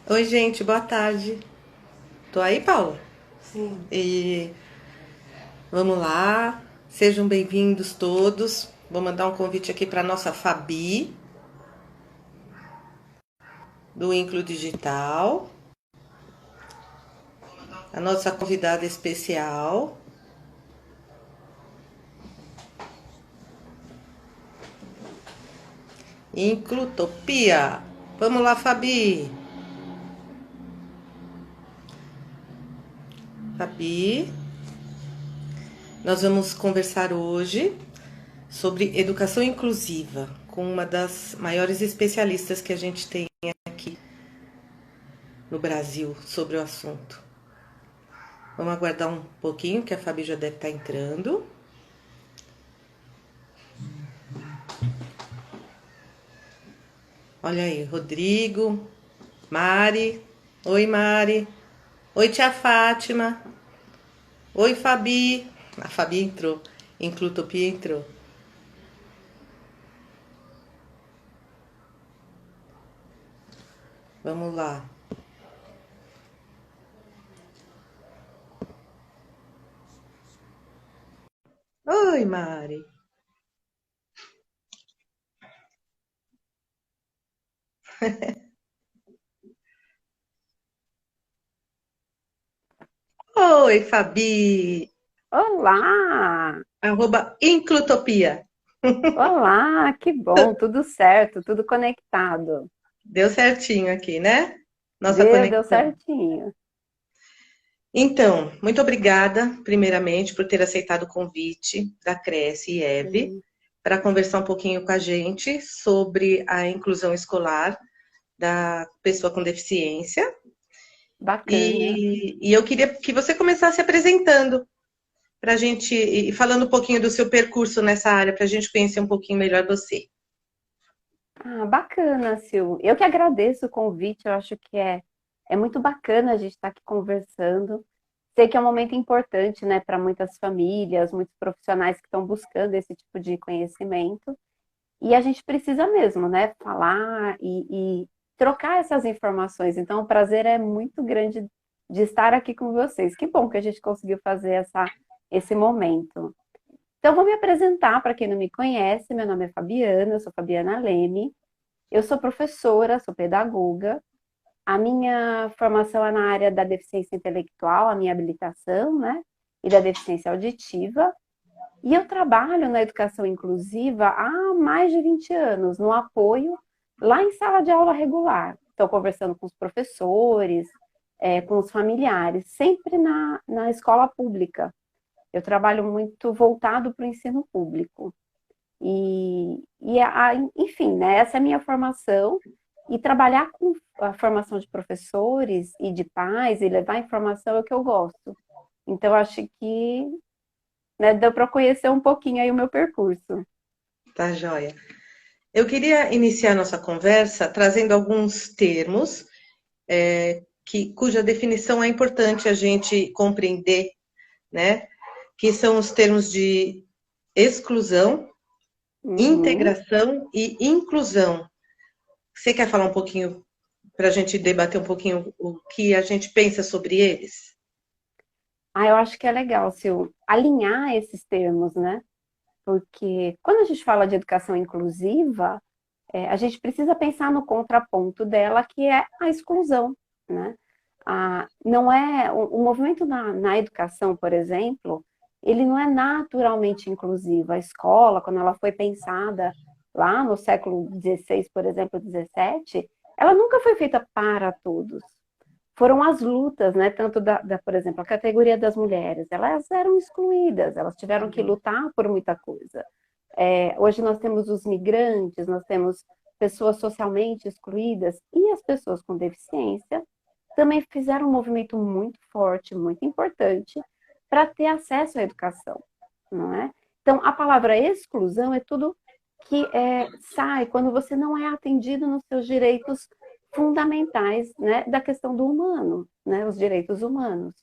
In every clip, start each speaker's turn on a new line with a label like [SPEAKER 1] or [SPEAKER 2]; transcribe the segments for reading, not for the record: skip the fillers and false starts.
[SPEAKER 1] Oi, gente, boa tarde. Tô aí, Paula?
[SPEAKER 2] Sim.
[SPEAKER 1] E vamos lá, sejam bem-vindos todos. Vou mandar um convite aqui para nossa Fabi, do Inclu Digital, a nossa convidada especial, Inclutopia. Vamos lá, Fabi. Fabi, nós vamos conversar hoje sobre educação inclusiva com uma das maiores especialistas que a gente tem aqui no Brasil sobre o assunto. Vamos aguardar um pouquinho, que a Fabi já deve estar entrando. Olha aí, Rodrigo, Mari. Oi, Mari. Oi, tia Fátima. Oi, Fabi. A Fabi entrou. Inclutopia entrou. Vamos lá. Oi, Mari. Oi, Fabi.
[SPEAKER 2] Olá!
[SPEAKER 1] @Inclutopia.
[SPEAKER 2] Olá, que bom, tudo certo, tudo conectado.
[SPEAKER 1] Deu certinho aqui, né? Nossa
[SPEAKER 2] Deu
[SPEAKER 1] conexão.
[SPEAKER 2] certinho.
[SPEAKER 1] Então, muito obrigada, primeiramente, por ter aceitado o convite da Cresce e Eve
[SPEAKER 2] Hum,
[SPEAKER 1] para conversar um pouquinho com a gente sobre a inclusão escolar da pessoa com deficiência.
[SPEAKER 2] Bacana.
[SPEAKER 1] E eu queria que você começasse apresentando para a gente, e falando um pouquinho do seu percurso nessa área, para a gente conhecer um pouquinho melhor você.
[SPEAKER 2] Ah, bacana, Sil. Eu que agradeço o convite, eu acho que é muito bacana a gente estar aqui conversando. Sei que é um momento importante, né, para muitas famílias, muitos profissionais que estão buscando esse tipo de conhecimento. E a gente precisa mesmo, né, falar e trocar essas informações. Então, o prazer é muito grande de estar aqui com vocês. Que bom que a gente conseguiu fazer esse momento. Então, vou me apresentar para quem não me conhece. Meu nome é Fabiana, eu sou Fabiana Leme. Eu sou professora, sou pedagoga. A minha formação é na área da deficiência intelectual, a minha habilitação, né, e da deficiência auditiva. E eu trabalho na educação inclusiva há mais de 20 anos, no apoio lá em sala de aula regular. Estou conversando com os professores, com os familiares, sempre na escola pública. Eu trabalho muito voltado para o ensino público. Enfim, né, essa é a minha formação. E trabalhar com a formação de professores e de pais e levar informação é o que eu gosto. Então, acho que, né, deu para conhecer um pouquinho aí o meu percurso.
[SPEAKER 1] Tá, joia? Eu queria iniciar nossa conversa trazendo alguns termos cuja definição é importante a gente compreender, né? Que são os termos de exclusão,
[SPEAKER 2] Uhum.
[SPEAKER 1] integração e inclusão. Você quer falar um pouquinho para a gente debater um pouquinho o que a gente pensa sobre eles?
[SPEAKER 2] Ah, eu acho que é legal, Sil, alinhar esses termos, né? Porque quando a gente fala de educação inclusiva, a gente precisa pensar no contraponto dela, que é a exclusão, né? Não é o movimento na educação, por exemplo, ele não é naturalmente inclusivo. A escola, quando ela foi pensada lá no século XVI, por exemplo, XVII, ela nunca foi feita para todos. Foram as lutas, né, tanto por exemplo, a categoria das mulheres, elas eram excluídas, elas tiveram que lutar por muita coisa. Hoje nós temos os migrantes, nós temos pessoas socialmente excluídas e as pessoas com deficiência também fizeram um movimento muito forte, muito importante para ter acesso à educação, não é? Então, a palavra exclusão é tudo que sai quando você não é atendido nos seus direitos fundamentais, né, da questão do humano, né, os direitos humanos.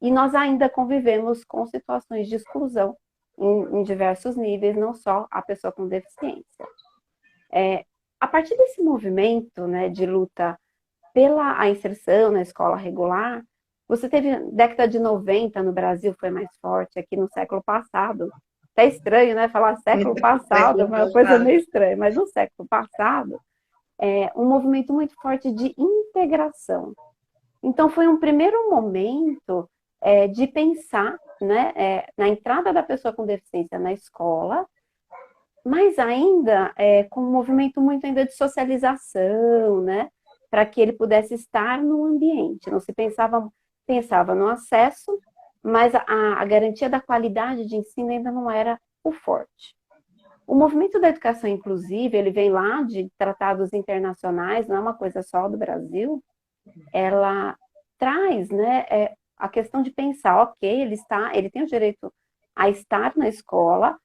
[SPEAKER 2] E nós ainda convivemos com situações de exclusão em diversos níveis, não só a pessoa com deficiência. A partir desse movimento, né, de luta pela a inserção na escola regular, você teve década de 90 no Brasil, foi mais forte, aqui no século passado. É estranho, né? Falar século passado é
[SPEAKER 1] Século
[SPEAKER 2] uma coisa
[SPEAKER 1] passado.
[SPEAKER 2] meio estranha, mas no século passado, um movimento muito forte de integração. Então, foi um primeiro momento de pensar, né, na entrada da pessoa com deficiência na escola, mas ainda com um movimento muito ainda de socialização, né, para que ele pudesse estar no ambiente. Não se pensava no acesso, mas a garantia da qualidade de ensino ainda não era o forte. O movimento da educação inclusiva, ele vem lá de tratados internacionais, não é uma coisa só do Brasil, ela traz, né, a questão de pensar, ok, ele tem o direito a estar na escola,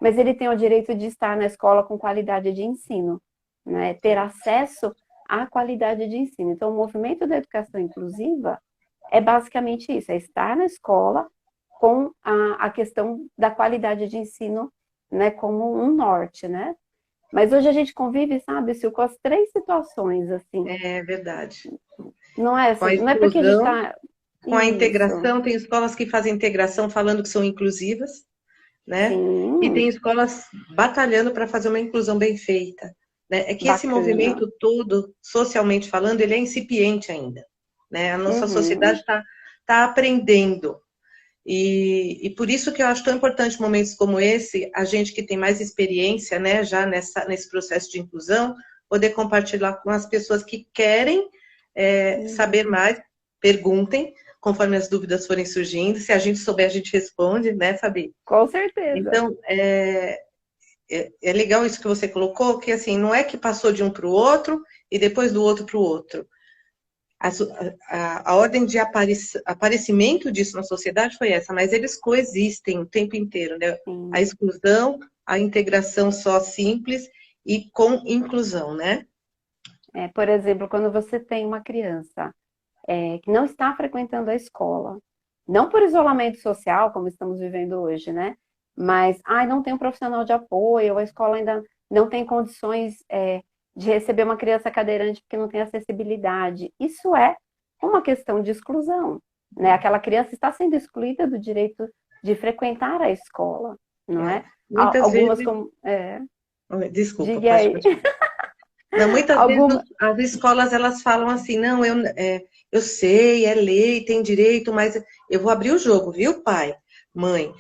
[SPEAKER 2] mas ele tem o direito de estar na escola com qualidade de ensino, né, ter acesso à qualidade de ensino. Então, o movimento da educação inclusiva é basicamente isso, é estar na escola com a questão da qualidade de ensino, né, como um norte, né? Mas hoje a gente convive, sabe, Sil, com as três situações, assim.
[SPEAKER 1] É verdade.
[SPEAKER 2] Não é
[SPEAKER 1] Com a
[SPEAKER 2] assim, não é porque a gente
[SPEAKER 1] exclusão,
[SPEAKER 2] está.
[SPEAKER 1] com a
[SPEAKER 2] Isso,
[SPEAKER 1] integração, tem escolas que fazem integração falando que são inclusivas, né? E tem
[SPEAKER 2] sim,
[SPEAKER 1] escolas batalhando para fazer uma inclusão bem feita, né? É que esse
[SPEAKER 2] bacana.
[SPEAKER 1] movimento todo, socialmente falando, ele é incipiente ainda, né? A nossa sociedade
[SPEAKER 2] Uhum,
[SPEAKER 1] tá aprendendo. E por isso que eu acho tão importante momentos como esse, a gente que tem mais experiência, né, já nesse processo de inclusão, poder compartilhar com as pessoas que querem saber
[SPEAKER 2] isso.
[SPEAKER 1] mais, perguntem, conforme as dúvidas forem surgindo. Se a gente souber, a gente responde, né, Fabi?
[SPEAKER 2] Com certeza.
[SPEAKER 1] Então, é legal isso que você colocou, que assim, não é que passou de um para o outro e depois do outro para o outro. A ordem de aparecimento disso na sociedade foi essa, mas eles coexistem o tempo inteiro, né? A
[SPEAKER 2] Sim.
[SPEAKER 1] exclusão, a integração só simples e com inclusão, né?
[SPEAKER 2] Por exemplo, quando você tem uma criança que não está frequentando a escola, não por isolamento social, como estamos vivendo hoje, né? Mas, não tem um profissional de apoio, ou a escola ainda não tem condições de receber uma criança cadeirante porque não tem acessibilidade. Isso é uma questão de exclusão, né? Aquela criança está sendo excluída do direito de frequentar a escola, não
[SPEAKER 1] É.
[SPEAKER 2] é?
[SPEAKER 1] Muitas
[SPEAKER 2] Algumas
[SPEAKER 1] vezes,
[SPEAKER 2] como...
[SPEAKER 1] desculpa,
[SPEAKER 2] diga
[SPEAKER 1] pode
[SPEAKER 2] aí.
[SPEAKER 1] continuar. Não, muitas vezes
[SPEAKER 2] Alguma...
[SPEAKER 1] as escolas elas falam assim, não, eu sei, é lei, tem direito, mas eu vou abrir o jogo, viu, pai, mãe?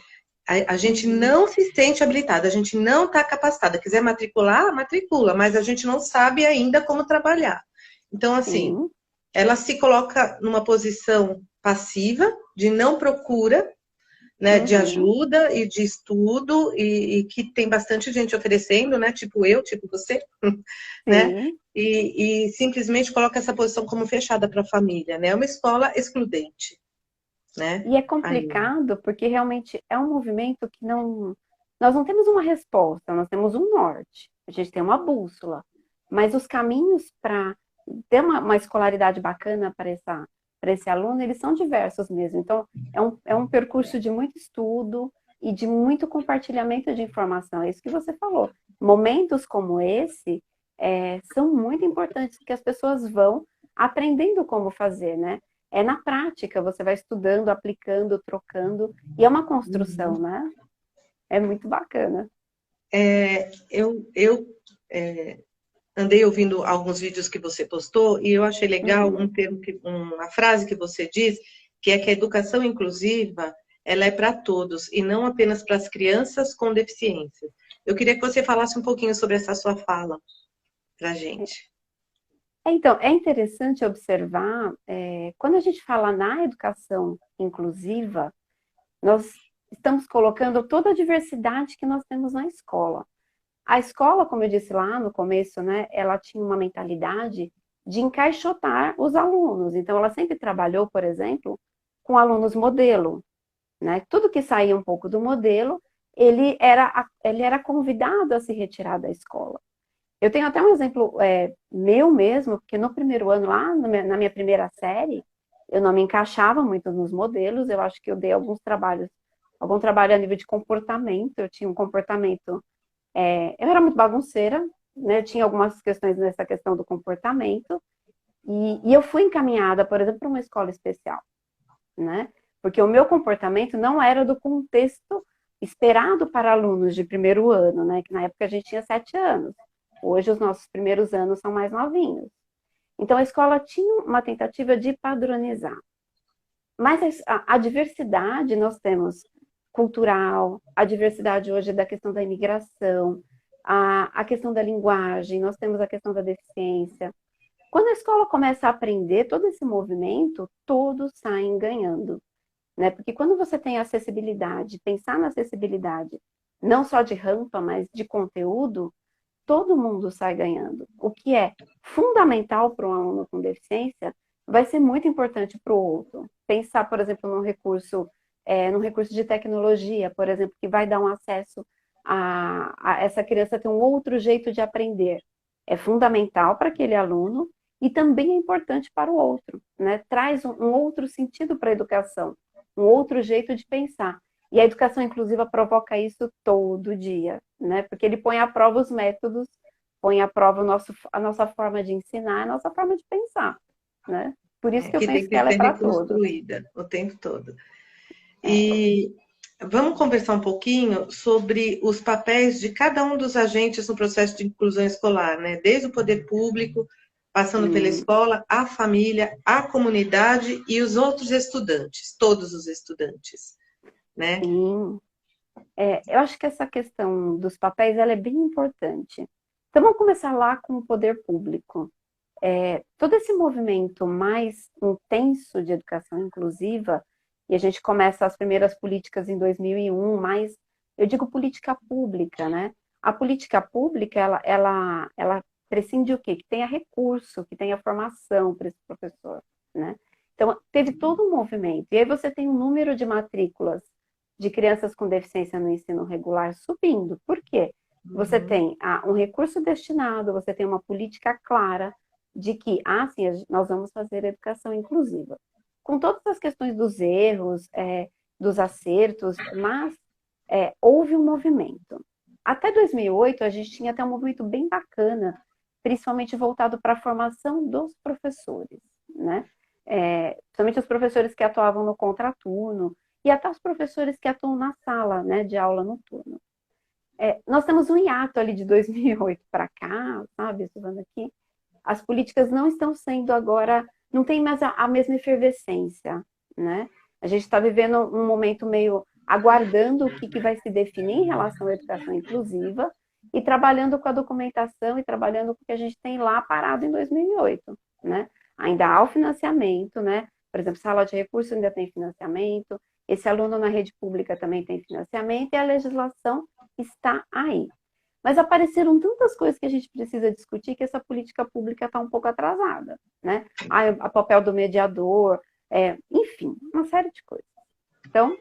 [SPEAKER 1] A gente
[SPEAKER 2] Uhum,
[SPEAKER 1] não se sente habilitada, a gente não está capacitada. Quiser matricular, matricula, mas a gente não sabe ainda como trabalhar. Então, assim,
[SPEAKER 2] sim.
[SPEAKER 1] ela se coloca numa posição passiva, de não procura, né, de
[SPEAKER 2] Uhum,
[SPEAKER 1] ajuda e de estudo, e que tem bastante gente oferecendo, né, tipo eu, tipo você, né,
[SPEAKER 2] sim.
[SPEAKER 1] e simplesmente coloca essa posição como fechada para a família, né, é uma escola excludente, né,
[SPEAKER 2] E é
[SPEAKER 1] ainda.
[SPEAKER 2] complicado porque realmente é um movimento que não. Nós não temos uma resposta, nós temos um norte, a gente tem uma bússola. Mas os caminhos para ter uma escolaridade bacana para esse aluno, eles são diversos mesmo. Então, é um percurso de muito estudo e de muito compartilhamento de informação. É isso que você falou. Momentos como esse são muito importantes, porque as pessoas vão aprendendo como fazer, né? É na prática, você vai estudando, aplicando, trocando, e é uma construção, né? É muito bacana.
[SPEAKER 1] Eu andei ouvindo alguns vídeos que você postou e eu achei legal
[SPEAKER 2] Uhum.
[SPEAKER 1] uma frase que você diz, que é que a educação inclusiva ela é para todos e não apenas para as crianças com deficiência. Eu queria que você falasse um pouquinho sobre essa sua fala para a gente.
[SPEAKER 2] Então, é interessante observar, quando a gente fala na educação inclusiva, nós estamos colocando toda a diversidade que nós temos na escola. A escola, como eu disse lá no começo, né, ela tinha uma mentalidade de encaixotar os alunos. Então, ela sempre trabalhou, por exemplo, com alunos modelo, né? Tudo que saía um pouco do modelo, ele era convidado a se retirar da escola. Eu tenho até um exemplo meu mesmo, porque no primeiro ano, lá na minha primeira série, eu não me encaixava muito nos modelos, eu acho que eu dei algum trabalho a nível de comportamento, eu tinha um comportamento, eu era muito bagunceira, né? Eu tinha algumas questões nessa questão do comportamento, E eu fui encaminhada, por exemplo, para uma escola especial, né? Porque o meu comportamento não era do contexto esperado para alunos de primeiro ano, né? Que na época a gente tinha 7 anos. Hoje os nossos primeiros anos são mais novinhos. Então a escola tinha uma tentativa de padronizar. Mas a diversidade nós temos cultural, a diversidade hoje da questão da imigração, a questão da linguagem, nós temos a questão da deficiência. Quando a escola começa a aprender todo esse movimento, todos saem ganhando, né? Porque quando você tem acessibilidade, pensar na acessibilidade, não só de rampa, mas de conteúdo, todo mundo sai ganhando. O que é fundamental para um aluno com deficiência vai ser muito importante para o outro. Pensar, por exemplo, num recurso de tecnologia, por exemplo, que vai dar um acesso a essa criança ter um outro jeito de aprender. É fundamental para aquele aluno e também é importante para o outro, né? Traz um outro sentido para a educação, um outro jeito de pensar. E a educação inclusiva provoca isso todo dia, né? Porque ele põe à prova os métodos, põe à prova a nossa forma de ensinar, a nossa forma de pensar, né? Por isso que eu
[SPEAKER 1] Que tem
[SPEAKER 2] penso que
[SPEAKER 1] que
[SPEAKER 2] ela é
[SPEAKER 1] ser
[SPEAKER 2] para todos.
[SPEAKER 1] reconstruída o tempo todo.
[SPEAKER 2] É,
[SPEAKER 1] E vamos conversar um pouquinho sobre os papéis de cada um dos agentes no processo de inclusão escolar, né? Desde o poder público, passando pela
[SPEAKER 2] hum,
[SPEAKER 1] escola, a família, a comunidade e os outros estudantes, todos os estudantes, né?
[SPEAKER 2] sim. Eu acho que essa questão dos papéis ela é bem importante. Então vamos começar lá com o poder público. Todo esse movimento mais intenso de educação inclusiva, e a gente começa as primeiras políticas em 2001, mas eu digo política pública, né? A política pública, ela prescinde o quê? Que tenha recurso, que tenha formação para esse professor, né? Então, teve todo um movimento. E aí você tem um número de matrículas de crianças com deficiência no ensino regular subindo. Por quê? Você
[SPEAKER 1] Uhum.
[SPEAKER 2] tem um recurso destinado, você tem uma política clara, de que, sim, nós vamos fazer educação inclusiva. Com todas as questões dos erros, dos acertos, mas houve um movimento. Até 2008, a gente tinha até um movimento bem bacana, principalmente voltado para a formação dos professores, né? Principalmente os professores que atuavam no contraturno e até os professores que atuam na sala, né, de aula noturno. Nós temos um hiato ali de 2008 para cá, sabe, estudando aqui, as políticas não estão sendo agora, não tem mais a mesma efervescência, né? A gente está vivendo um momento meio aguardando o que vai se definir em relação à educação inclusiva e trabalhando com a documentação e trabalhando com o que a gente tem lá parado em 2008, né? Ainda há o financiamento, né? Por exemplo, sala de recurso ainda tem financiamento, esse aluno na rede pública também tem financiamento e a legislação está aí. Mas apareceram tantas coisas que a gente precisa discutir que essa política pública está um pouco atrasada, né? O papel do mediador, enfim, uma série de coisas. Então,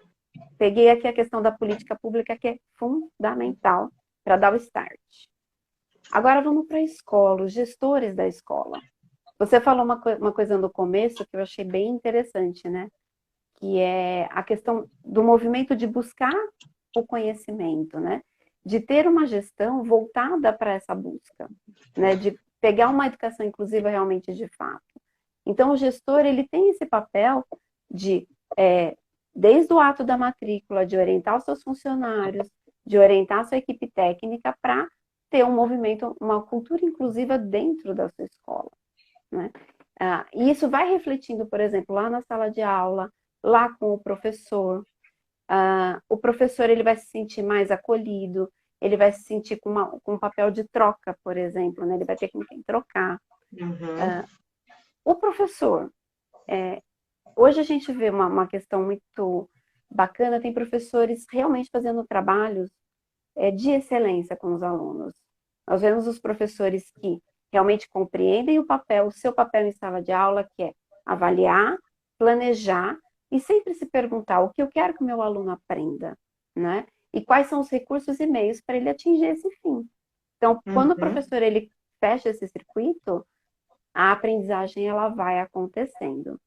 [SPEAKER 2] peguei aqui a questão da política pública que é fundamental para dar o start. Agora vamos para a escola, os gestores da escola. Você falou uma coisa no começo que eu achei bem interessante, né? Que é a questão do movimento de buscar o conhecimento, né? De ter uma gestão voltada para essa busca, né? De pegar uma educação inclusiva realmente de fato. Então, o gestor, ele tem esse papel de, desde o ato da matrícula, de orientar os seus funcionários, de orientar a sua equipe técnica para ter um movimento, uma cultura inclusiva dentro da sua escola, né? E isso vai refletindo, por exemplo, lá na sala de aula, lá com o professor. O professor ele vai se sentir mais acolhido, ele vai se sentir com um papel de troca, por exemplo, né? Ele vai ter com quem trocar.
[SPEAKER 1] Uhum.
[SPEAKER 2] O professor, hoje a gente vê uma questão muito bacana, tem professores realmente fazendo trabalhos de excelência com os alunos. Nós vemos os professores que realmente compreendem o seu papel em sala de aula, que é avaliar, planejar e sempre se perguntar o que eu quero que o meu aluno aprenda, né? E quais são os recursos e meios para ele atingir esse fim. Então, quando o
[SPEAKER 1] Uhum.
[SPEAKER 2] professor ele fecha esse circuito, a aprendizagem ela vai acontecendo.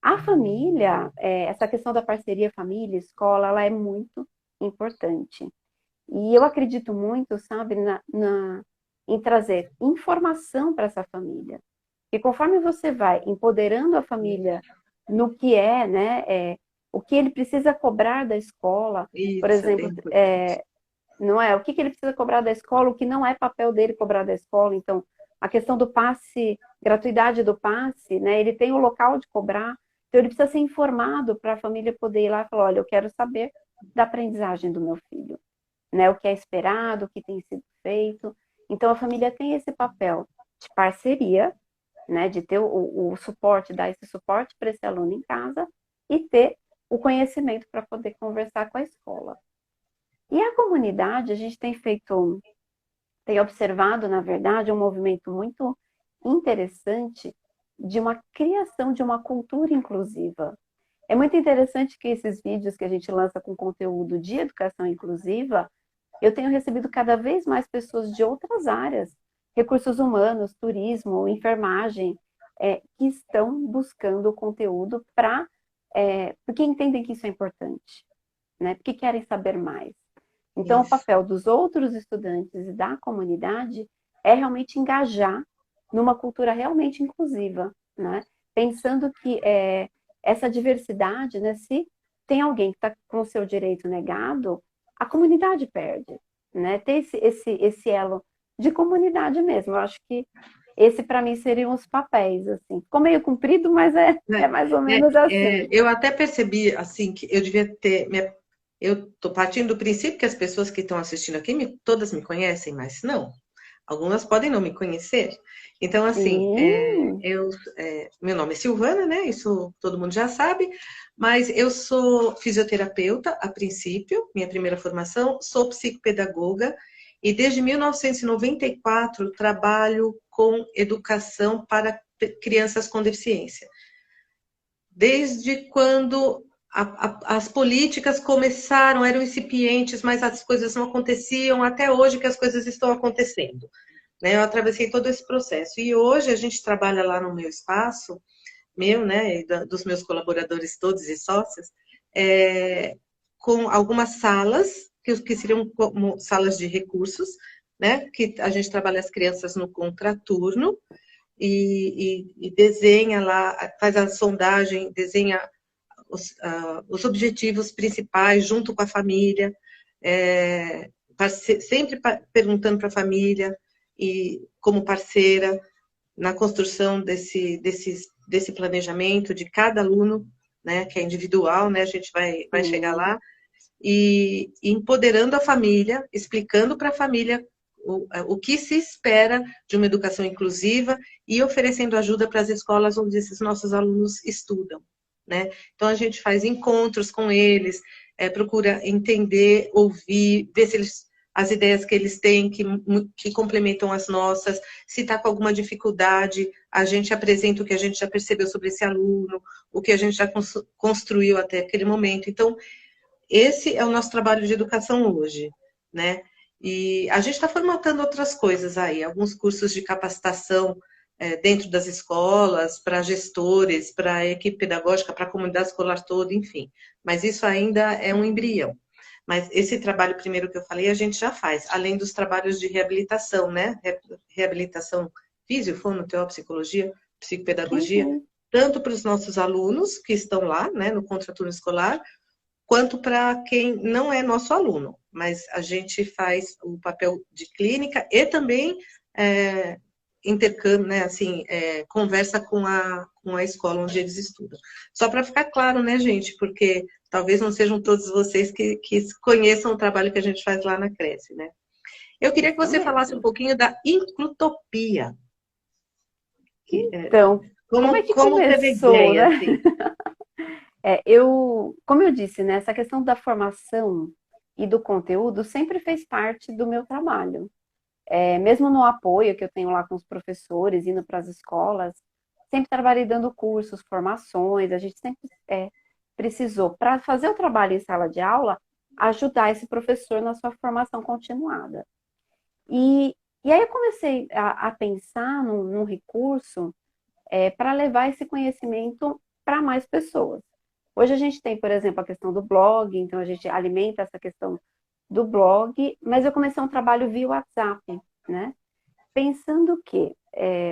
[SPEAKER 2] A família, essa questão da parceria família-escola, ela é muito importante. E eu acredito muito, sabe, em trazer informação para essa família. E conforme você vai empoderando a família no que é, né, o que ele precisa cobrar da escola, por
[SPEAKER 1] Isso é bem
[SPEAKER 2] exemplo,
[SPEAKER 1] importante.
[SPEAKER 2] não é? O que ele precisa cobrar da escola, o que não é papel dele cobrar da escola. Então, a questão do passe, gratuidade do passe, né? Ele tem o local de cobrar, então ele precisa ser informado para a família poder ir lá e falar, olha, eu quero saber da aprendizagem do meu filho, né? O que é esperado, o que tem sido feito. Então, a família tem esse papel de parceria, né? De ter o suporte, dar esse suporte para esse aluno em casa e ter o conhecimento para poder conversar com a escola. E a comunidade, a gente tem observado, na verdade, um movimento muito interessante de uma criação de uma cultura inclusiva. É muito interessante que esses vídeos que a gente lança com conteúdo de educação inclusiva, eu tenho recebido cada vez mais pessoas de outras áreas, recursos humanos, turismo, enfermagem, que estão buscando conteúdo porque entendem que isso é importante, né? Porque querem saber mais. Então, o
[SPEAKER 1] Isso.
[SPEAKER 2] papel dos outros estudantes e da comunidade é realmente engajar numa cultura realmente inclusiva, né? Pensando que essa diversidade, né, se tem alguém que está com o seu direito negado, a comunidade perde, né? Ter esse elo de comunidade mesmo. Eu acho que esse, para mim, seriam os papéis, assim. Ficou meio comprido, mas é
[SPEAKER 1] Né?
[SPEAKER 2] mais ou menos assim.
[SPEAKER 1] Eu até percebi assim que eu devia ter. Eu estou partindo do princípio que as pessoas que estão assistindo aqui todas me conhecem, mas não. Algumas podem não me conhecer. Então, assim,
[SPEAKER 2] Sim,
[SPEAKER 1] meu nome é Silvana, né? Isso todo mundo já sabe, mas eu sou fisioterapeuta a princípio, minha primeira formação, sou psicopedagoga e desde 1994 trabalho com educação para crianças com deficiência. Desde quando as políticas começaram, eram incipientes, mas as coisas não aconteciam, até hoje que as coisas estão acontecendo. Né? Eu atravessei todo esse processo. E hoje a gente trabalha lá no meu espaço, meu, né, e dos meus colaboradores todos e sócios, com algumas salas, que seriam como salas de recursos, né, que a gente trabalha as crianças no contraturno, e desenha lá, faz a sondagem, desenha os objetivos principais junto com a família, sempre perguntando para a família e como parceira na construção desse planejamento de cada aluno, né, que é individual, né, a gente vai chegar
[SPEAKER 2] sim.
[SPEAKER 1] lá, e empoderando a família, explicando para a família o que se espera de uma educação inclusiva e oferecendo ajuda para as escolas onde esses nossos alunos estudam, né? Então a gente faz encontros com eles, procura entender, ouvir, ver se as ideias que eles têm que complementam as nossas, se está com alguma dificuldade, a gente apresenta o que a gente já percebeu sobre esse aluno, o que a gente já construiu até aquele momento. Então, esse é o nosso trabalho de educação hoje, né? E a gente está formatando outras coisas aí, alguns cursos de capacitação dentro das escolas, para gestores, para a equipe pedagógica, para a comunidade escolar toda, enfim. Mas isso ainda é um embrião. Mas esse trabalho primeiro que eu falei, a gente já faz, além dos trabalhos de reabilitação, né? Reabilitação físico, fono, psicologia,
[SPEAKER 2] Sim,
[SPEAKER 1] psicopedagogia,
[SPEAKER 2] sim.
[SPEAKER 1] tanto para os nossos alunos que estão lá, né, no contraturno escolar, quanto para quem não é nosso aluno, mas a gente faz o papel de clínica e também intercâmbio, né, assim, conversa com a escola onde eles estudam. Só para ficar claro, né, gente, porque talvez não sejam todos vocês que conheçam o trabalho que a gente faz lá na Cresce, né? Eu queria que
[SPEAKER 2] Isso
[SPEAKER 1] você falasse um
[SPEAKER 2] mesmo.
[SPEAKER 1] pouquinho da inclutopia. Que,
[SPEAKER 2] Então, como é que
[SPEAKER 1] como teve a
[SPEAKER 2] começou,
[SPEAKER 1] ideia,
[SPEAKER 2] né?
[SPEAKER 1] assim?
[SPEAKER 2] Como eu disse, né, essa questão da formação e do conteúdo sempre fez parte do meu trabalho. Mesmo no apoio que eu tenho lá com os professores, indo para as escolas, sempre trabalhei dando cursos, formações, a gente sempre precisou, para fazer o trabalho em sala de aula, ajudar esse professor na sua formação continuada. E aí eu comecei a pensar num recurso para levar esse conhecimento para mais pessoas. Hoje a gente tem, por exemplo, a questão do blog, então a gente alimenta essa questão do blog, mas eu comecei um trabalho via WhatsApp, né? pensando que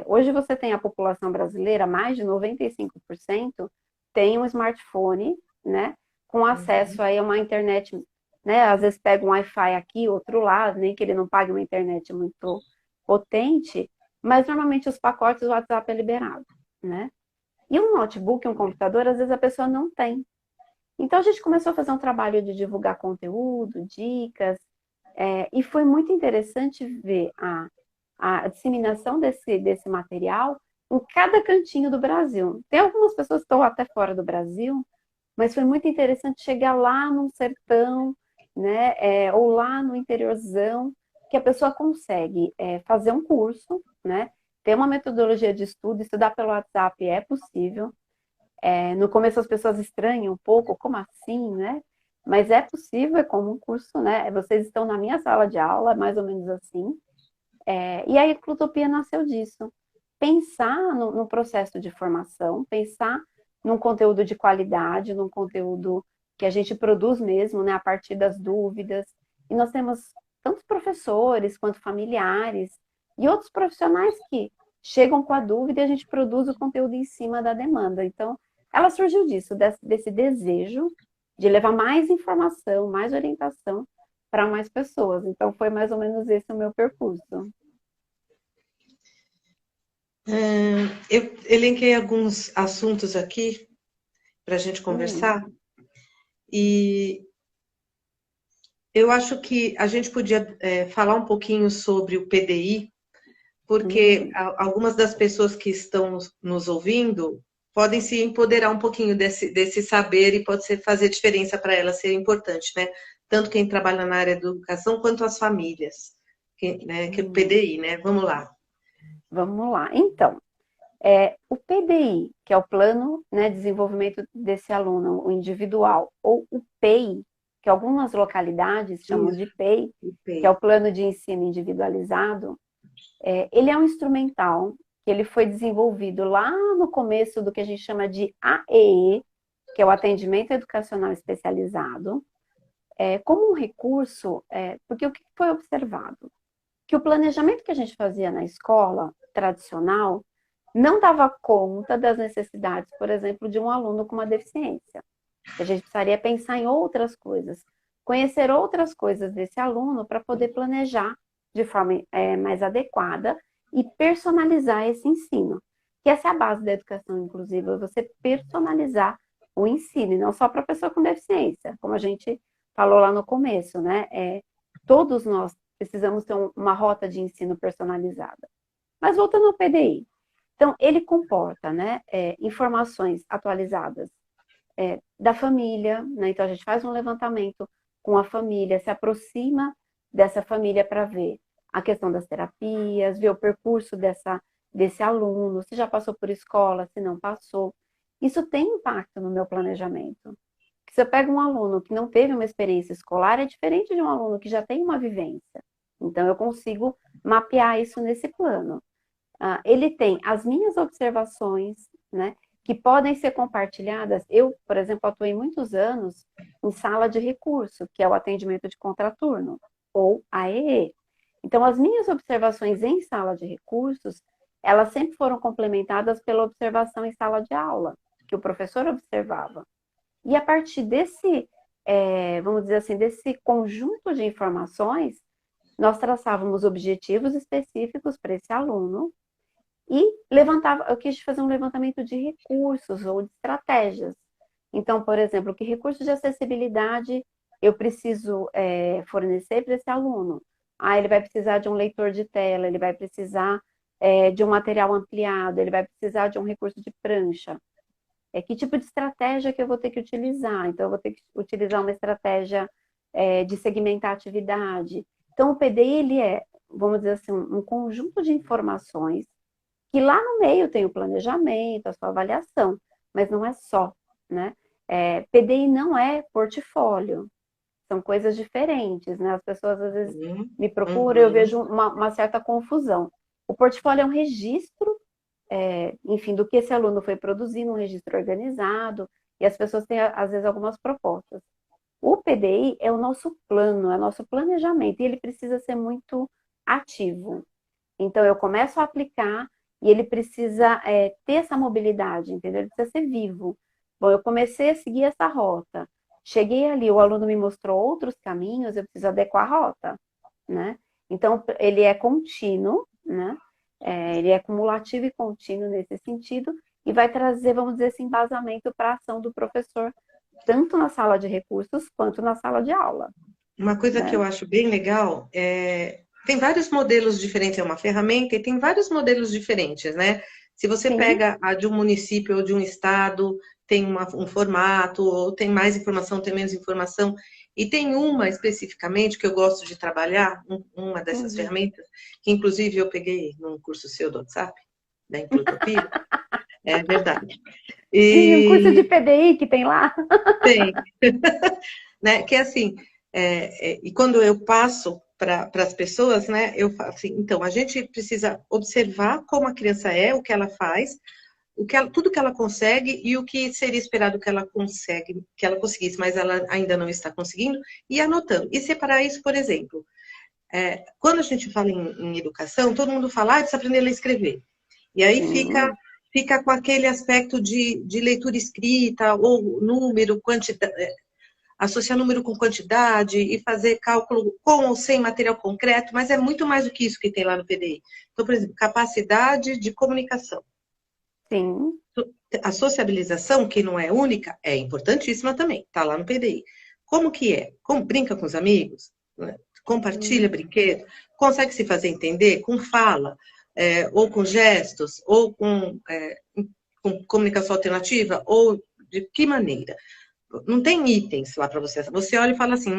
[SPEAKER 2] hoje você tem a população brasileira, mais de 95% tem um smartphone, né, com acesso
[SPEAKER 1] Uhum.
[SPEAKER 2] aí a uma internet, né, às vezes pega um Wi-Fi aqui, outro lá, nem que ele não pague uma internet muito potente, mas normalmente os pacotes do WhatsApp é liberado, né? E um notebook, um computador, às vezes a pessoa não tem. Então a gente começou a fazer um trabalho de divulgar conteúdo, dicas, e foi muito interessante ver a disseminação desse material em cada cantinho do Brasil. Tem algumas pessoas que estão até fora do Brasil, mas foi muito interessante chegar lá num sertão, né, ou lá no interiorzão, que a pessoa consegue fazer um curso, né, ter uma metodologia de estudo, estudar pelo WhatsApp é possível. No começo as pessoas estranham um pouco, como assim, né? Mas é possível, é como um curso, né? Vocês estão na minha sala de aula, mais ou menos assim. E a Eclutopia nasceu disso. Pensar no processo de formação, pensar num conteúdo de qualidade, num conteúdo que a gente produz mesmo, né, a partir das dúvidas. E nós temos tanto professores quanto familiares e outros profissionais que chegam com a dúvida e a gente produz o conteúdo em cima da demanda. Então, ela surgiu disso, desse desejo de levar mais informação, mais orientação para mais pessoas. Então, foi mais ou menos esse o meu percurso.
[SPEAKER 1] Eu elenquei alguns assuntos aqui para a gente
[SPEAKER 2] Hum,
[SPEAKER 1] conversar e eu acho que a gente podia falar um pouquinho sobre o PDI, porque
[SPEAKER 2] hum.
[SPEAKER 1] algumas das pessoas que estão nos ouvindo podem se empoderar um pouquinho desse saber e pode fazer diferença para elas, ser importante, né? Tanto quem trabalha na área da educação quanto as famílias, que é o
[SPEAKER 2] Hum,
[SPEAKER 1] PDI, né? Vamos lá.
[SPEAKER 2] vamos lá. Então, o PDI, que é o Plano, né, de Desenvolvimento desse Aluno, o individual, ou o PEI, que algumas localidades chamam de
[SPEAKER 1] Isso,
[SPEAKER 2] PEI,
[SPEAKER 1] o
[SPEAKER 2] que é o
[SPEAKER 1] PEI.
[SPEAKER 2] Plano de Ensino Individualizado, ele é um instrumental que ele foi desenvolvido lá no começo do que a gente chama de AEE, que é o Atendimento Educacional Especializado, como um recurso, porque o que foi observado? Que o planejamento que a gente fazia na escola tradicional não dava conta das necessidades, por exemplo, de um aluno com uma deficiência. A gente precisaria pensar em outras coisas, conhecer outras coisas desse aluno para poder planejar de forma mais adequada e personalizar esse ensino. Que essa é a base da educação inclusiva, você personalizar o ensino, e não só para a pessoa com deficiência, como a gente falou lá no começo, né? Todos nós precisamos ter uma rota de ensino personalizada. Mas voltando ao PDI, então ele comporta, né, informações atualizadas da família, né? Então a gente faz um levantamento com a família, se aproxima dessa família para ver a questão das terapias, ver o percurso desse aluno, se já passou por escola, se não passou. Isso tem impacto no meu planejamento. Se eu pego um aluno que não teve uma experiência escolar, é diferente de um aluno que já tem uma vivência. Então, eu consigo mapear isso nesse plano. Ele tem as minhas observações, né, que podem ser compartilhadas. Eu, por exemplo, atuei muitos anos em sala de recurso, que é o atendimento de contraturno, ou AEE. Então, as minhas observações em sala de recursos, elas sempre foram complementadas pela observação em sala de aula, que o professor observava. E a partir vamos dizer assim, desse conjunto de informações, nós traçávamos objetivos específicos para esse aluno e eu quis fazer um levantamento de recursos ou de estratégias. Então, por exemplo, que recursos de acessibilidade eu preciso fornecer para esse aluno? Ele vai precisar de um leitor de tela, ele vai precisar de um material ampliado, ele vai precisar de um recurso de prancha. Que tipo de estratégia que eu vou ter que utilizar? Então, eu vou ter que utilizar uma estratégia de segmentar a atividade. Então, o PDI, ele vamos dizer assim, um conjunto de informações que lá no meio tem o planejamento, a sua avaliação, mas não é só, né? PDI não é portfólio, são coisas diferentes, né? As pessoas às vezes
[SPEAKER 1] Uhum,
[SPEAKER 2] me procuram e eu
[SPEAKER 1] uhum.
[SPEAKER 2] vejo uma certa confusão. O portfólio é um registro, enfim, do que esse aluno foi produzindo, um registro organizado, e as pessoas têm, às vezes, algumas propostas. O PDI é o nosso plano, é o nosso planejamento, e ele precisa ser muito ativo. Então, eu começo a aplicar e ele precisa ter essa mobilidade, entendeu? Ele precisa ser vivo. Bom, eu comecei a seguir essa rota. Cheguei ali, o aluno me mostrou outros caminhos, eu preciso adequar a rota, né? Então, ele é contínuo, né? Ele é cumulativo e contínuo nesse sentido e vai trazer, vamos dizer assim, embasamento para a ação do professor, tanto na sala de recursos quanto na sala de aula,
[SPEAKER 1] Uma coisa que
[SPEAKER 2] né?
[SPEAKER 1] eu acho bem legal é. Tem vários modelos diferentes, é uma ferramenta e tem vários modelos diferentes, né? Se você
[SPEAKER 2] Sim.
[SPEAKER 1] pega a de um município ou de um estado, tem um formato, ou tem mais informação, tem menos informação. E tem uma especificamente que eu gosto de trabalhar, uma dessas
[SPEAKER 2] Uhum.
[SPEAKER 1] ferramentas, que inclusive eu peguei num curso seu do WhatsApp, da Implutopia, é verdade.
[SPEAKER 2] Sim, um curso de
[SPEAKER 1] E
[SPEAKER 2] PDI que tem lá.
[SPEAKER 1] tem, né? Que é assim, e quando eu passo para as pessoas, né? Eu falo assim, então a gente precisa observar como a criança é, o que ela faz, tudo que ela consegue e o que seria esperado que ela conseguisse, mas ela ainda não está conseguindo, e anotando. E separar isso, por exemplo, quando a gente fala em educação, todo mundo fala, precisa aprender a ler e escrever. E aí
[SPEAKER 2] Sim,
[SPEAKER 1] fica com aquele aspecto de leitura escrita, ou número, quantidade, associar número com quantidade e fazer cálculo com ou sem material concreto, mas é muito mais do que isso que tem lá no PDI. Então, por exemplo, capacidade de comunicação.
[SPEAKER 2] sim.
[SPEAKER 1] A sociabilização, que não é única, é importantíssima também, está lá no PDI. Como que é? Como brinca com os amigos, né? Compartilha
[SPEAKER 2] Hum,
[SPEAKER 1] brinquedo, consegue se fazer entender com fala, ou com gestos, ou com comunicação alternativa, ou de que maneira? Não tem itens lá para você. Você olha e fala assim,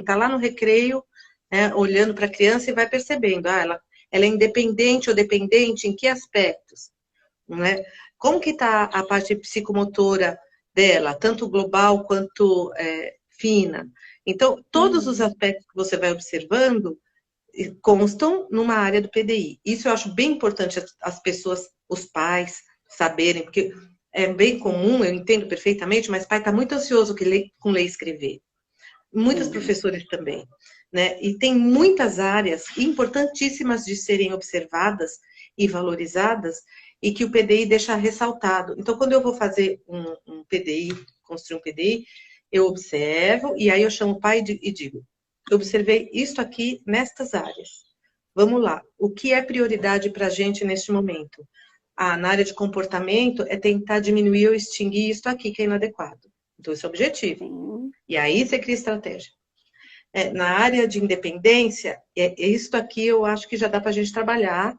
[SPEAKER 1] tá lá no recreio, né, olhando para a criança e vai percebendo, ela é independente ou dependente em que aspectos, né? Como que está a parte psicomotora dela, tanto global quanto fina? Então, todos os
[SPEAKER 2] uhum.
[SPEAKER 1] aspectos que você vai observando constam numa área do PDI. Isso eu acho bem importante as pessoas, os pais, saberem, porque é bem comum, eu entendo perfeitamente, mas pai está muito ansioso com ler e escrever. Muitos
[SPEAKER 2] Sim,
[SPEAKER 1] professores também. Né? E tem muitas áreas importantíssimas de serem observadas e valorizadas e que o PDI deixa ressaltado. Então, quando eu vou fazer um PDI, construir um PDI, eu observo e aí eu chamo o pai e digo: eu observei isto aqui nestas áreas. Vamos lá. O que é prioridade para a gente neste momento? Na área de comportamento é tentar diminuir ou extinguir isto aqui que é inadequado. Então, esse é o objetivo.
[SPEAKER 2] sim.
[SPEAKER 1] E aí você cria estratégia. Na área de independência, isso aqui eu acho que já dá para a gente trabalhar.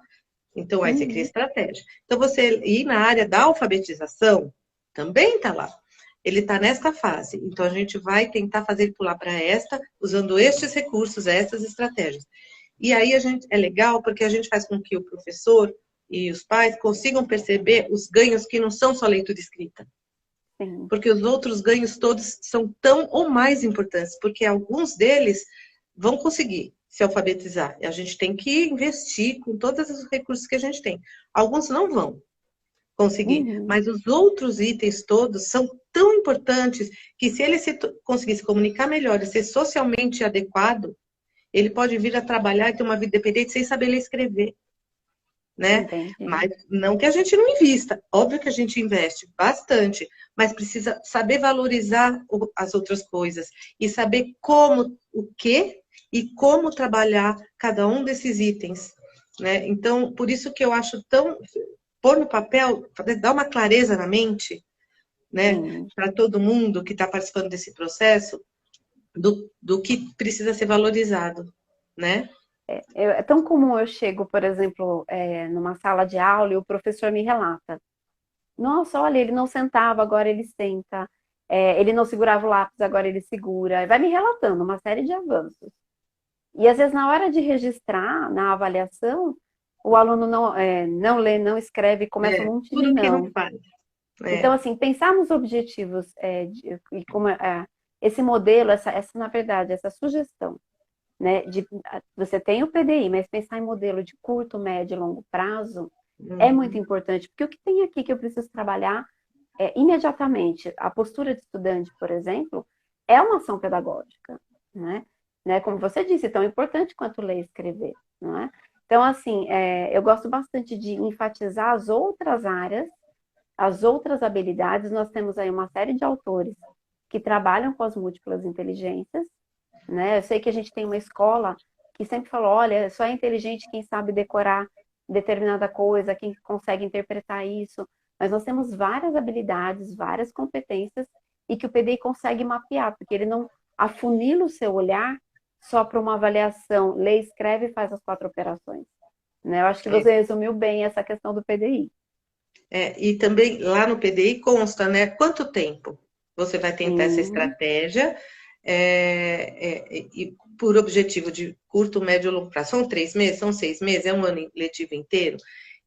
[SPEAKER 1] Então, aí você cria
[SPEAKER 2] Uhum.
[SPEAKER 1] estratégia. Então, você ir na área da alfabetização, também está lá. Ele está nesta fase. Então, a gente vai tentar fazer ele pular para esta, usando estes recursos, estas estratégias. E aí é legal porque a gente faz com que o professor e os pais consigam perceber os ganhos que não são só leitura escrita.
[SPEAKER 2] Sim.
[SPEAKER 1] Porque os outros ganhos todos são tão ou mais importantes, porque alguns deles vão conseguir se alfabetizar. E a gente tem que investir com todos os recursos que a gente tem. Alguns não vão conseguir,
[SPEAKER 2] Uhum.
[SPEAKER 1] mas os outros itens todos são tão importantes que se ele conseguir se comunicar melhor e ser socialmente adequado, ele pode vir a trabalhar e ter uma vida independente sem saber ler e escrever, né?
[SPEAKER 2] Entendi.
[SPEAKER 1] Mas não que a gente não invista, óbvio que a gente investe bastante, mas precisa saber valorizar as outras coisas e saber como, o que e como trabalhar cada um desses itens, né? Então, por isso que eu acho tão pôr no papel, dar uma clareza na mente, né,
[SPEAKER 2] Sim.
[SPEAKER 1] para todo mundo que está participando desse processo, do que precisa ser valorizado, né?
[SPEAKER 2] É tão comum eu chego, por exemplo, numa sala de aula e o professor me relata. Nossa, olha, ele não sentava, agora ele senta. Ele não segurava o lápis, agora ele segura. Vai me relatando uma série de avanços. E às vezes, na hora de registrar, na avaliação, o aluno não lê, não escreve, começa um monte de
[SPEAKER 1] Tudo que não
[SPEAKER 2] não.
[SPEAKER 1] faz.
[SPEAKER 2] Então,
[SPEAKER 1] É.
[SPEAKER 2] assim, pensar nos objetivos e como esse modelo, na verdade, essa sugestão, né, você tem o PDI, mas pensar em modelo de curto, médio e longo prazo é muito
[SPEAKER 1] Uhum.
[SPEAKER 2] importante, porque o que tem aqui que eu preciso trabalhar imediatamente, a postura de estudante, por exemplo, é uma ação pedagógica, né? Como você disse, tão importante quanto ler e escrever, não é? Então, assim, eu gosto bastante de enfatizar as outras áreas, as outras habilidades. Nós temos aí uma série de autores que trabalham com as múltiplas inteligências, né? Eu sei que a gente tem uma escola que sempre falou, olha, só é inteligente quem sabe decorar determinada coisa, quem consegue interpretar isso. Mas nós temos várias habilidades, várias competências e que o PDI consegue mapear, porque ele não afunila o seu olhar só para uma avaliação, lê, escreve e faz as 4 operações. Né? Eu acho que
[SPEAKER 1] É,
[SPEAKER 2] você resumiu bem essa questão do PDI.
[SPEAKER 1] e também lá no PDI consta, né, quanto tempo você vai tentar essa
[SPEAKER 2] Sim,
[SPEAKER 1] estratégia, e por objetivo de curto, médio ou longo prazo. São 3 meses, são 6 meses, é um ano letivo inteiro.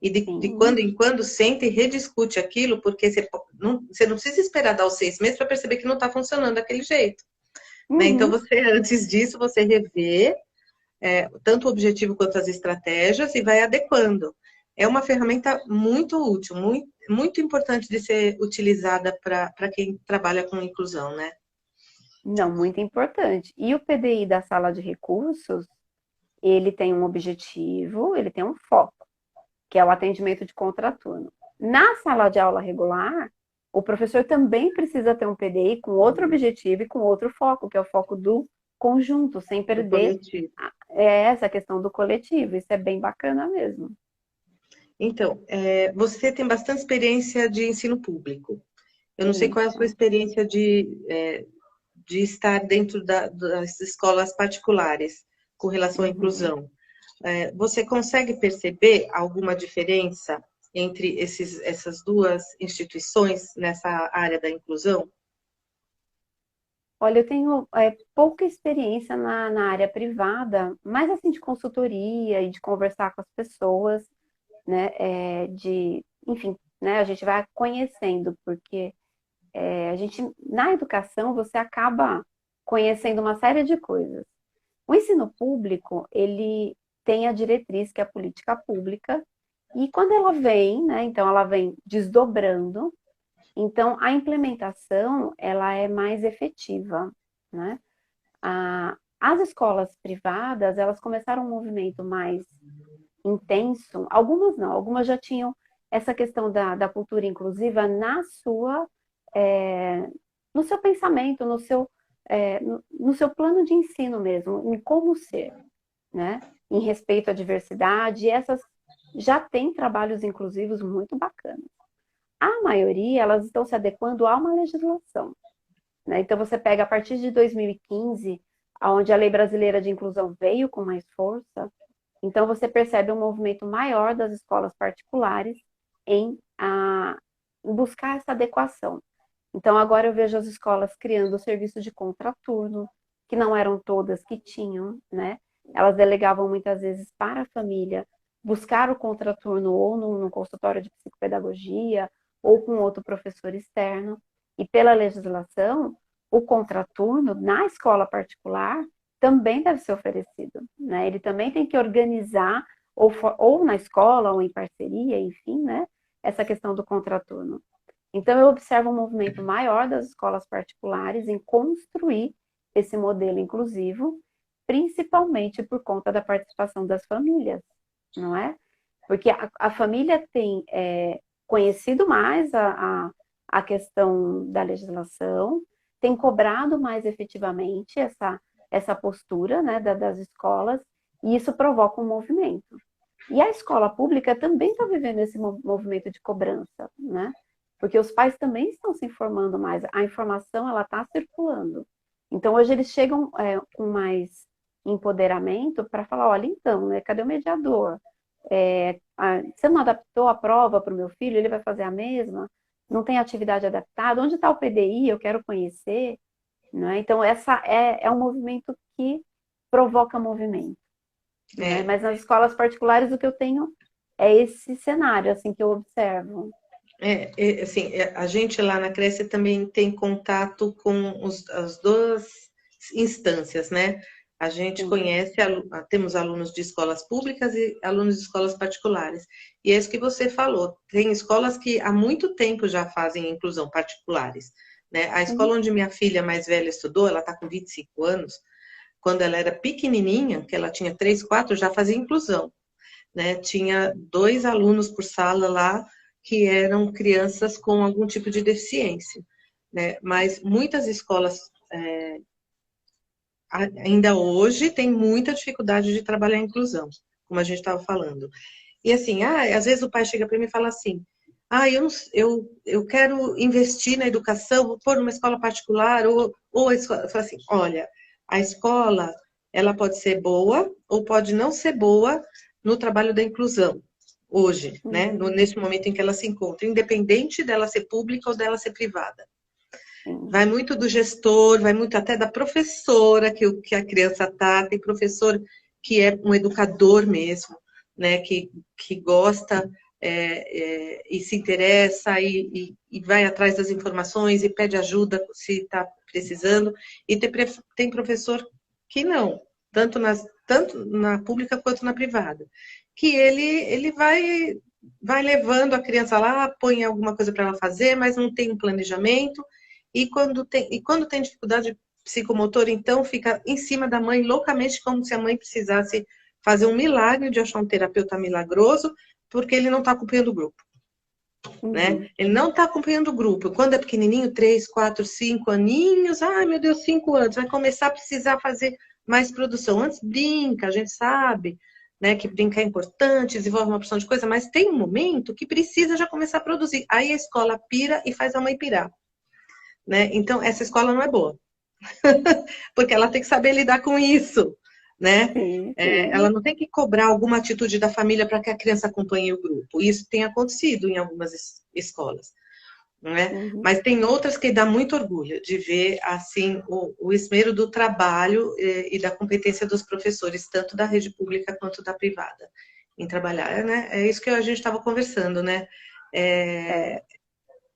[SPEAKER 1] E de quando
[SPEAKER 2] sim.
[SPEAKER 1] em quando senta e rediscute aquilo, porque você não precisa esperar dar os 6 meses para perceber que não está funcionando daquele jeito. Né? Então,
[SPEAKER 2] Uhum.
[SPEAKER 1] você, antes disso, você revê tanto o objetivo quanto as estratégias e vai adequando. É uma ferramenta muito útil, muito, muito importante de ser utilizada para quem trabalha com inclusão, né?
[SPEAKER 2] Não, muito importante. E o PDI da sala de recursos, ele tem um objetivo, ele tem um foco, que é o atendimento de contraturno. Na sala de aula regular, o professor também precisa ter um PDI com outro objetivo e com outro foco, que é o foco do conjunto, sem
[SPEAKER 1] Do
[SPEAKER 2] perder
[SPEAKER 1] coletivo.
[SPEAKER 2] essa questão do coletivo. Isso é bem bacana mesmo.
[SPEAKER 1] Então, você tem bastante experiência de ensino público. Eu não sei qual é a sua
[SPEAKER 2] Isso.
[SPEAKER 1] experiência de estar dentro das escolas particulares com relação à
[SPEAKER 2] Uhum.
[SPEAKER 1] inclusão. Você consegue perceber alguma diferença entre essas duas instituições nessa área da inclusão?
[SPEAKER 2] Olha, eu tenho pouca experiência na área privada, mas assim de consultoria e de conversar com as pessoas, né? Enfim, né? A gente vai conhecendo, porque a gente, na educação, você acaba conhecendo uma série de coisas. O ensino público, ele tem a diretriz, que é a política pública, e quando ela vem, né? Então ela vem desdobrando, então a implementação, ela é mais efetiva, né? As escolas privadas, elas começaram um movimento mais intenso, algumas não, algumas já tinham essa questão da cultura inclusiva é, no seu pensamento, no seu plano de ensino mesmo, em como ser, né? Em respeito à diversidade, essas já têm trabalhos inclusivos muito bacanas. A maioria, elas estão se adequando a uma legislação, né? Então, você pega a partir de 2015, onde a Lei Brasileira de Inclusão veio com mais força, então você percebe um movimento maior das escolas particulares em, em buscar essa adequação. Então, agora eu vejo as escolas criando o serviço de contraturno, que não eram todas que tinham, né? Elas delegavam muitas vezes para a família buscar o contraturno ou no consultório de psicopedagogia ou com outro professor externo. E pela legislação, o contraturno na escola particular também deve ser oferecido, né? Ele também tem que organizar, ou na escola, ou em parceria, enfim, né? Essa questão do contraturno. Então, eu observo um movimento maior das escolas particulares em construir esse modelo inclusivo, principalmente por conta da participação das famílias, não é? Porque a família tem conhecido mais a questão da legislação, tem cobrado mais efetivamente essa postura, né, das escolas, e isso provoca um movimento. E a escola pública também está vivendo esse movimento de cobrança, né? Porque os pais também estão se informando mais, a informação ela está circulando. Então hoje eles chegam com mais empoderamento para falar, olha, então, né, cadê o mediador? Você não adaptou a prova para o meu filho, ele vai fazer a mesma? Não tem atividade adaptada? Onde está o PDI? Eu quero conhecer. Né? Então, essa é um movimento que provoca movimento. Né?
[SPEAKER 1] É,
[SPEAKER 2] Mas nas escolas particulares, o que eu tenho é esse cenário assim que eu observo.
[SPEAKER 1] assim, a gente lá na Cresce também tem contato com as duas instâncias, né? A gente
[SPEAKER 2] Sim.
[SPEAKER 1] conhece, temos alunos de escolas públicas e alunos de escolas particulares. E é isso que você falou, tem escolas que há muito tempo já fazem inclusão particulares, né? A escola
[SPEAKER 2] Uhum.
[SPEAKER 1] onde minha filha mais velha estudou, ela está com 25 anos, quando ela era pequenininha, que ela tinha 3, 4, já fazia inclusão. né? Tinha 2 alunos por sala lá que eram crianças com algum tipo de deficiência, né? Mas muitas escolas ainda hoje têm muita dificuldade de trabalhar a inclusão, como a gente estava falando. E assim, às vezes o pai chega para mim e fala assim, eu quero investir na educação, vou pôr numa escola particular, ou a escola. Eu falo assim, olha, a escola, ela pode ser boa ou pode não ser boa no trabalho da inclusão, hoje, né? Nesse momento em que ela se encontra, independente dela ser pública ou dela ser privada. Vai muito do gestor, vai muito até da professora que a criança tá, tem professor que é um educador mesmo, né, que gosta e se interessa e vai atrás das informações e pede ajuda se está precisando, e tem professor que não, tanto na pública quanto na privada, que ele vai levando a criança lá, põe alguma coisa para ela fazer, mas não tem um planejamento, e quando tem dificuldade psicomotora, então fica em cima da mãe loucamente, como se a mãe precisasse fazer um milagre de achar um terapeuta milagroso, porque ele não está acompanhando o grupo. Né? Ele não está acompanhando o grupo. Quando é pequenininho, 3, 4, 5 aninhos, ai meu Deus, 5 anos, vai começar a precisar fazer mais produção. Antes brinca, a gente sabe, né, que brincar é importante, desenvolve uma opção de coisa, mas tem um momento que precisa já começar a produzir. Aí a escola pira e faz a mãe pirar. Né? Então, essa escola não é boa. Porque ela tem que saber lidar com isso, né?
[SPEAKER 2] Sim.
[SPEAKER 1] Ela não tem que cobrar alguma atitude da família para que a criança acompanhe o grupo. Isso tem acontecido em algumas escolas, não é? Mas tem outras que dá muito orgulho de ver assim o esmero do trabalho e da competência dos professores, tanto da rede pública quanto da privada, em trabalhar, né? É isso que a gente estava conversando, né?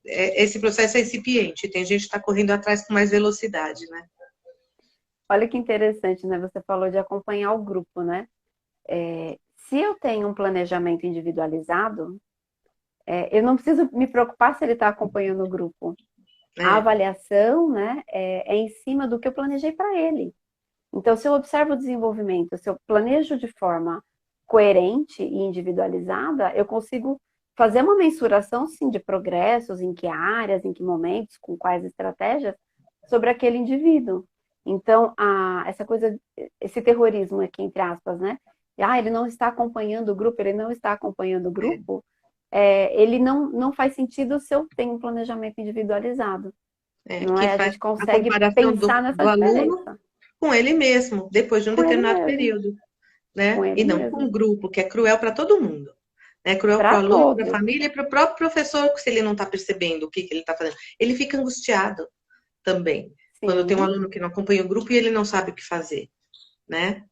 [SPEAKER 1] Esse processo é incipiente, tem gente que está correndo atrás com mais velocidade, né?
[SPEAKER 2] Olha que interessante, né? Você falou de acompanhar o grupo, né? Se eu tenho um planejamento individualizado, eu não preciso me preocupar se ele está acompanhando o grupo. A avaliação, né, é em cima do que eu planejei para ele. Então, se eu observo o desenvolvimento, se eu planejo de forma coerente e individualizada, eu consigo fazer uma mensuração, sim, de progressos, em que áreas, em que momentos, com quais estratégias, sobre aquele indivíduo. Então, essa coisa, esse terrorismo aqui, entre aspas, né? Ele não está acompanhando o grupo, ele não está acompanhando o grupo, ele não faz sentido se eu tenho um planejamento individualizado. Não
[SPEAKER 1] que
[SPEAKER 2] é? A
[SPEAKER 1] faz
[SPEAKER 2] gente
[SPEAKER 1] a
[SPEAKER 2] consegue
[SPEAKER 1] comparação
[SPEAKER 2] pensar
[SPEAKER 1] do
[SPEAKER 2] nessa
[SPEAKER 1] aluno
[SPEAKER 2] diferença.
[SPEAKER 1] com ele mesmo, depois de um
[SPEAKER 2] Com ele
[SPEAKER 1] determinado
[SPEAKER 2] mesmo.
[SPEAKER 1] período,
[SPEAKER 2] Com
[SPEAKER 1] né?
[SPEAKER 2] ele
[SPEAKER 1] E não com
[SPEAKER 2] mesmo.
[SPEAKER 1] um grupo, que é cruel para todo mundo. É cruel para o
[SPEAKER 2] Para
[SPEAKER 1] aluno, para a
[SPEAKER 2] todos.
[SPEAKER 1] família e para o próprio professor, se ele não está percebendo o que ele está fazendo. Ele fica angustiado também, quando tem um
[SPEAKER 2] Sim.
[SPEAKER 1] aluno que não acompanha o grupo e ele não sabe o que fazer, né?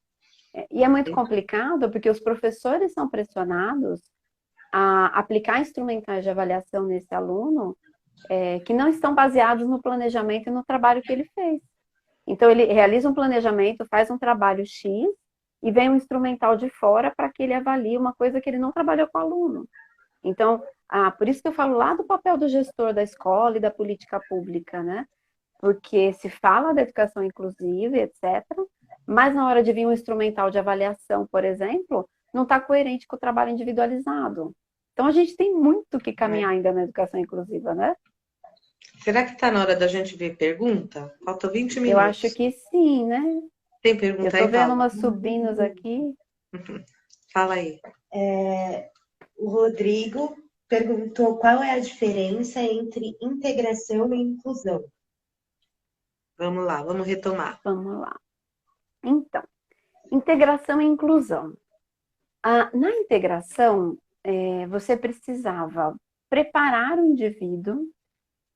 [SPEAKER 2] E é muito complicado porque os professores são pressionados a aplicar instrumentais de avaliação nesse aluno que não estão baseados no planejamento e no trabalho que ele fez. Então, ele realiza um planejamento, faz um trabalho X e vem um instrumental de fora para que ele avalie uma coisa que ele não trabalhou com o aluno. Então, por isso que eu falo lá do papel do gestor da escola e da política pública, né? Porque se fala da educação inclusiva, etc., mas na hora de vir um instrumental de avaliação, por exemplo, não está coerente com o trabalho individualizado. Então, a gente tem muito que caminhar ainda na educação inclusiva, né?
[SPEAKER 1] Será que está na hora da gente ver pergunta? Faltam 20
[SPEAKER 2] Eu acho
[SPEAKER 1] minutos.
[SPEAKER 2] que sim, né?
[SPEAKER 1] Tem
[SPEAKER 2] Eu
[SPEAKER 1] pergunta
[SPEAKER 2] estou
[SPEAKER 1] aí,
[SPEAKER 2] vendo
[SPEAKER 1] Paulo?
[SPEAKER 2] umas subindo aqui.
[SPEAKER 1] Fala aí.
[SPEAKER 3] O Rodrigo perguntou qual é a diferença entre integração e inclusão.
[SPEAKER 1] Vamos lá, vamos retomar.
[SPEAKER 2] Vamos lá. Então, integração e inclusão. Na integração, você precisava preparar o indivíduo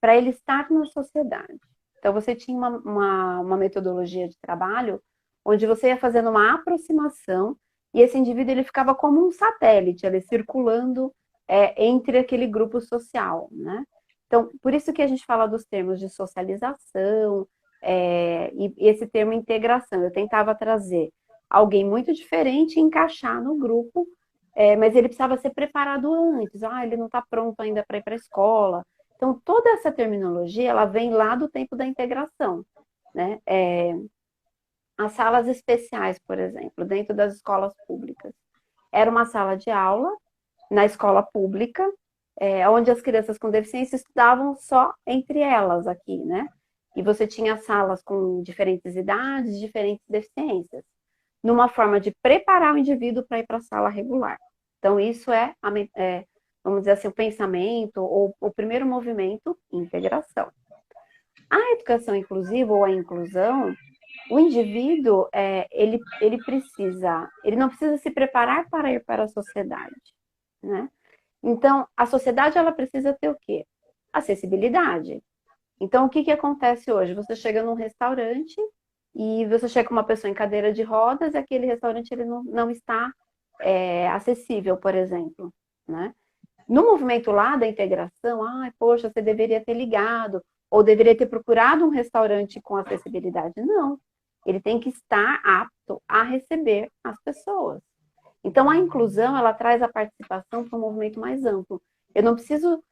[SPEAKER 2] para ele estar na sociedade. Então, você tinha uma metodologia de trabalho onde você ia fazendo uma aproximação e esse indivíduo ele ficava como um satélite, ele circulando entre aquele grupo social, né? Então, por isso que a gente fala dos termos de socialização e esse termo integração. Eu tentava trazer alguém muito diferente e encaixar no grupo, mas ele precisava ser preparado antes. Ele não está pronto ainda para ir para a escola. Então, toda essa terminologia, ela vem lá do tempo da integração, né? As salas especiais, por exemplo, dentro das escolas públicas. era uma sala de aula na escola pública, onde as crianças com deficiência estudavam só entre elas aqui, né? E você tinha salas com diferentes idades, diferentes deficiências, numa forma de preparar o indivíduo para ir para a sala regular. Então, isso vamos dizer assim, o pensamento ou o primeiro movimento, integração. A educação inclusiva ou a inclusão, o indivíduo, ele não precisa se preparar para ir para a sociedade, né? Então, a sociedade, ela precisa ter o quê? Acessibilidade. Então, o que acontece hoje? Você chega num restaurante e você chega com uma pessoa em cadeira de rodas e aquele restaurante ele não está acessível, por exemplo, né? No movimento lá da integração, poxa, você deveria ter ligado, ou deveria ter procurado um restaurante com acessibilidade. Não, ele tem que estar apto a receber as pessoas. Então, a inclusão, ela traz a participação para um movimento mais amplo. Eu não preciso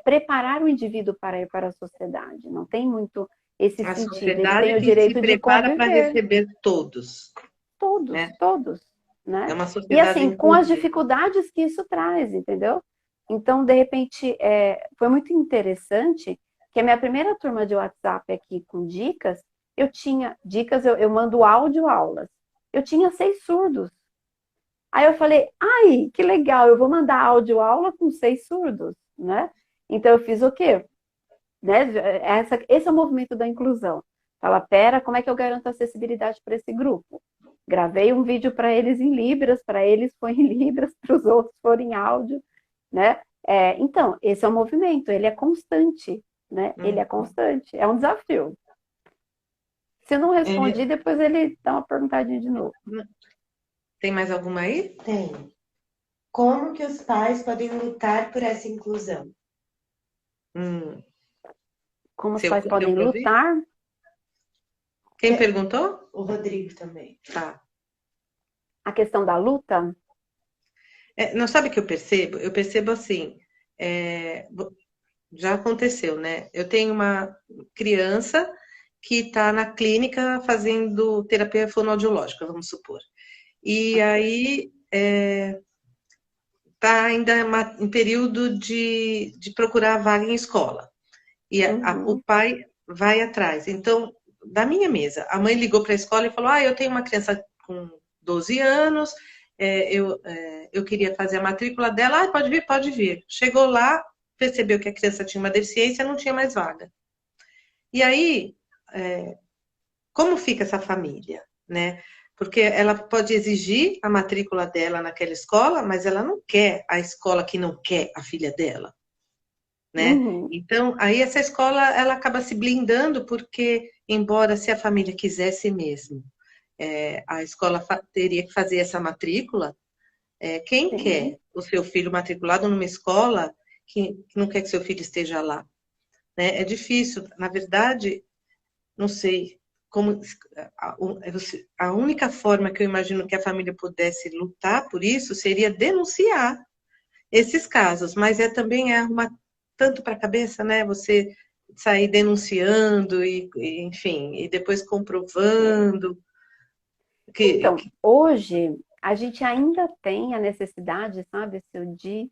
[SPEAKER 2] preparar o indivíduo para ir para a sociedade. Não tem muito esse
[SPEAKER 1] A
[SPEAKER 2] sentido. Ele
[SPEAKER 1] sociedade
[SPEAKER 2] tem o
[SPEAKER 1] que se
[SPEAKER 2] direito de
[SPEAKER 1] prepara para
[SPEAKER 2] conviver.
[SPEAKER 1] receber todos,
[SPEAKER 2] Todos,
[SPEAKER 1] né?
[SPEAKER 2] todos, né?
[SPEAKER 1] É uma
[SPEAKER 2] E
[SPEAKER 1] sociedade
[SPEAKER 2] assim, com as
[SPEAKER 1] inclusiva.
[SPEAKER 2] dificuldades que isso traz, entendeu? Então, de repente, foi muito interessante que a minha primeira turma de WhatsApp aqui com dicas, eu tinha dicas, eu mando áudio aulas. Eu tinha 6 surdos. Aí eu falei, ai, que legal, eu vou mandar áudio aula com 6 surdos, né? Então eu fiz o quê? Né? Esse é o movimento da inclusão. Fala, pera, como é que eu garanto acessibilidade para esse grupo? Gravei um vídeo para eles em Libras, para eles foi em Libras, para os outros foram em áudio, né? Então, esse é o movimento, ele é constante, né? Ele é constante, é um desafio. Se eu não respondi, depois ele dá uma perguntadinha de novo.
[SPEAKER 1] Tem mais alguma aí?
[SPEAKER 3] Tem. Como que os pais podem lutar por essa inclusão?
[SPEAKER 2] Como os pais podem lutar?
[SPEAKER 1] Quem perguntou?
[SPEAKER 3] O Rodrigo também.
[SPEAKER 1] Tá.
[SPEAKER 2] A questão da luta?
[SPEAKER 1] Não sabe o que eu percebo? Eu percebo assim, já aconteceu, né? Eu tenho uma criança que está na clínica fazendo terapia fonoaudiológica, vamos supor. E aí está ainda em período de procurar vaga em escola. E o pai vai atrás. Então, da minha mesa, a mãe ligou para a escola e falou: eu tenho uma criança com 12 anos, eu queria fazer a matrícula dela. Pode vir, pode vir. Chegou lá, percebeu que a criança tinha uma deficiência, não tinha mais vaga. E aí, como fica essa família, né? Porque ela pode exigir a matrícula dela naquela escola, mas ela não quer a escola que não quer a filha dela, né? Então, aí essa escola, ela acaba se blindando porque, embora se a família quisesse mesmo, a escola teria que fazer essa matrícula, quem quer o seu filho matriculado numa escola que não quer que seu filho esteja lá? Né? É difícil, na verdade, não sei, a única forma que eu imagino que a família pudesse lutar por isso seria denunciar esses casos, mas também arrumar tanto para a cabeça, né? Você sair denunciando enfim, e depois comprovando.
[SPEAKER 2] Então, hoje a gente ainda tem a necessidade, sabe, de,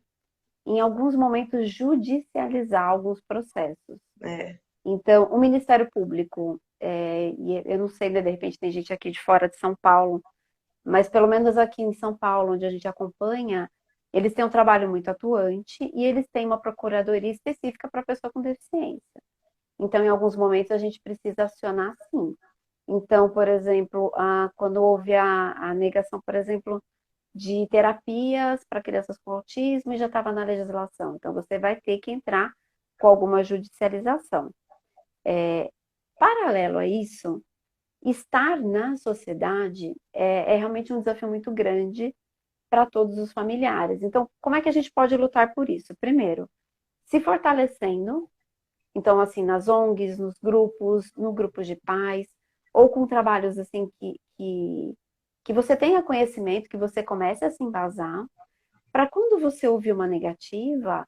[SPEAKER 2] em alguns momentos, judicializar alguns processos. Então, o Ministério Público, e eu não sei, de repente tem gente aqui de fora de São Paulo, mas pelo menos aqui em São Paulo, onde a gente acompanha, eles têm um trabalho muito atuante e eles têm uma procuradoria específica para pessoa com deficiência. Então, em alguns momentos, a gente precisa acionar sim. Então, por exemplo, quando houve a negação, por exemplo, de terapias para crianças com autismo, e já estava na legislação. Então, você vai ter que entrar com alguma judicialização. Paralelo a isso, estar na sociedade é realmente um desafio muito grande para todos os familiares. Então, como é que a gente pode lutar por isso? Primeiro, se fortalecendo, então, assim, nas ONGs, nos grupos, no grupo de pais, ou com trabalhos, assim, que você tenha conhecimento, que você comece a se embasar, para quando você ouvir uma negativa,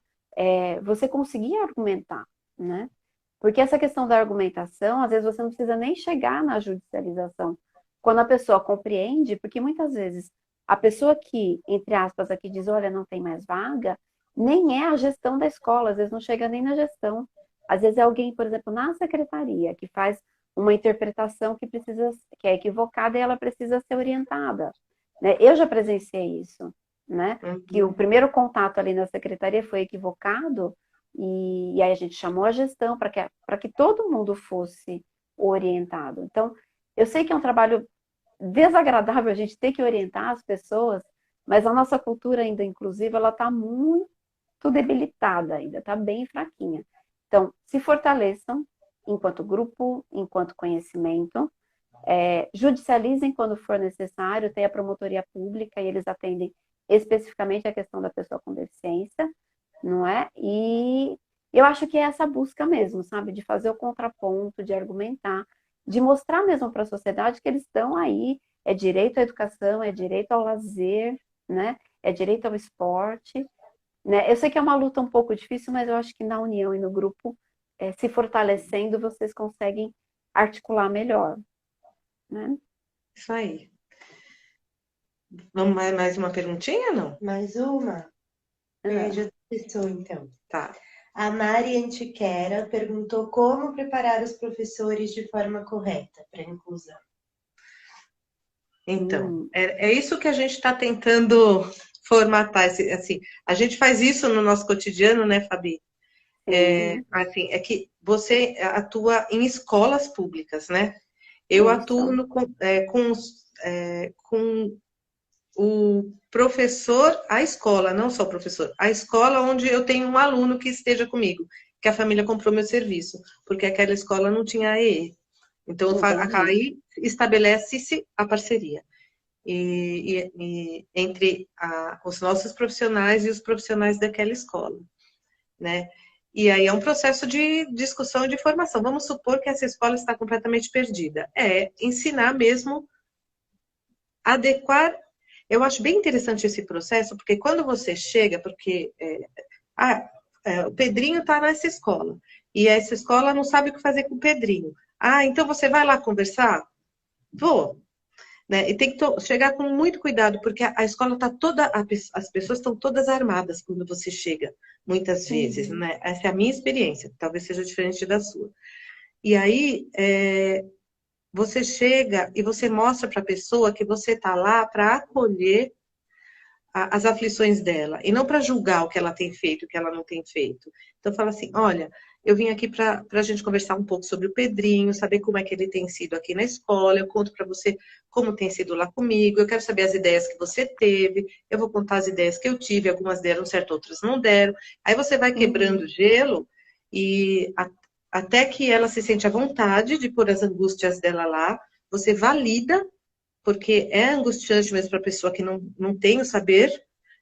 [SPEAKER 2] você conseguir argumentar, né? Porque essa questão da argumentação, às vezes você não precisa nem chegar na judicialização. Quando a pessoa compreende, porque muitas vezes a pessoa que, entre aspas, aqui diz, olha, não tem mais vaga, nem é a gestão da escola, às vezes não chega nem na gestão. Às vezes é alguém, por exemplo, na secretaria, que faz uma interpretação que é equivocada e ela precisa ser orientada. Né? Eu já presenciei isso, né? Que o primeiro contato ali na secretaria foi equivocado e aí a gente chamou a gestão para que todo mundo fosse orientado. Então, eu sei que é um trabalho desagradável a gente ter que orientar as pessoas, mas a nossa cultura ainda inclusive ela está muito debilitada ainda, está bem fraquinha. Então, se fortaleçam enquanto grupo, enquanto conhecimento, judicializem quando for necessário, tem a promotoria pública e eles atendem especificamente a questão da pessoa com deficiência, não é? E eu acho que é essa busca mesmo, sabe? De fazer o contraponto, de argumentar, de mostrar mesmo para a sociedade que eles estão aí, é direito à educação, é direito ao lazer, né? É direito ao esporte, né? Eu sei que é uma luta um pouco difícil, mas eu acho que na união e no grupo, se fortalecendo, vocês conseguem articular melhor, né?
[SPEAKER 1] Isso aí. Vamos mais uma perguntinha, não?
[SPEAKER 3] Mais uma? De outra pessoa, então.
[SPEAKER 1] Tá.
[SPEAKER 3] A Mari Antiquera perguntou como preparar os professores de forma correta para a inclusão.
[SPEAKER 1] Então, é isso que a gente está tentando formatar. Assim, a gente faz isso no nosso cotidiano, né, Fabi? Assim, é que você atua em escolas públicas, né? Eu atuo com o professor, a escola, não só o professor, a escola onde eu tenho um aluno que esteja comigo, que a família comprou meu serviço, porque aquela escola não tinha EE. Então, aí estabelece-se a parceria entre os nossos profissionais e os profissionais daquela escola, né? E aí é um processo de discussão e de formação. Vamos supor que essa escola está completamente perdida. É ensinar mesmo, adequar. Eu acho bem interessante esse processo, porque quando você chega, o Pedrinho está nessa escola, e essa escola não sabe o que fazer com o Pedrinho. Então você vai lá conversar? Vou. Né? E tem que chegar com muito cuidado, porque a escola está toda, as pessoas estão todas armadas quando você chega, muitas vezes, né? Essa é a minha experiência, talvez seja diferente da sua. E aí, você chega e você mostra para a pessoa que você está lá para acolher as aflições dela, e não para julgar o que ela tem feito, o que ela não tem feito. Então, fala assim, olha, eu vim aqui para a gente conversar um pouco sobre o Pedrinho, saber como é que ele tem sido aqui na escola, eu conto para você como tem sido lá comigo, eu quero saber as ideias que você teve, eu vou contar as ideias que eu tive, algumas deram certo, outras não deram. Aí você vai quebrando o gelo e até que ela se sente à vontade de pôr as angústias dela lá, você valida, porque é angustiante mesmo para a pessoa que não tem o saber,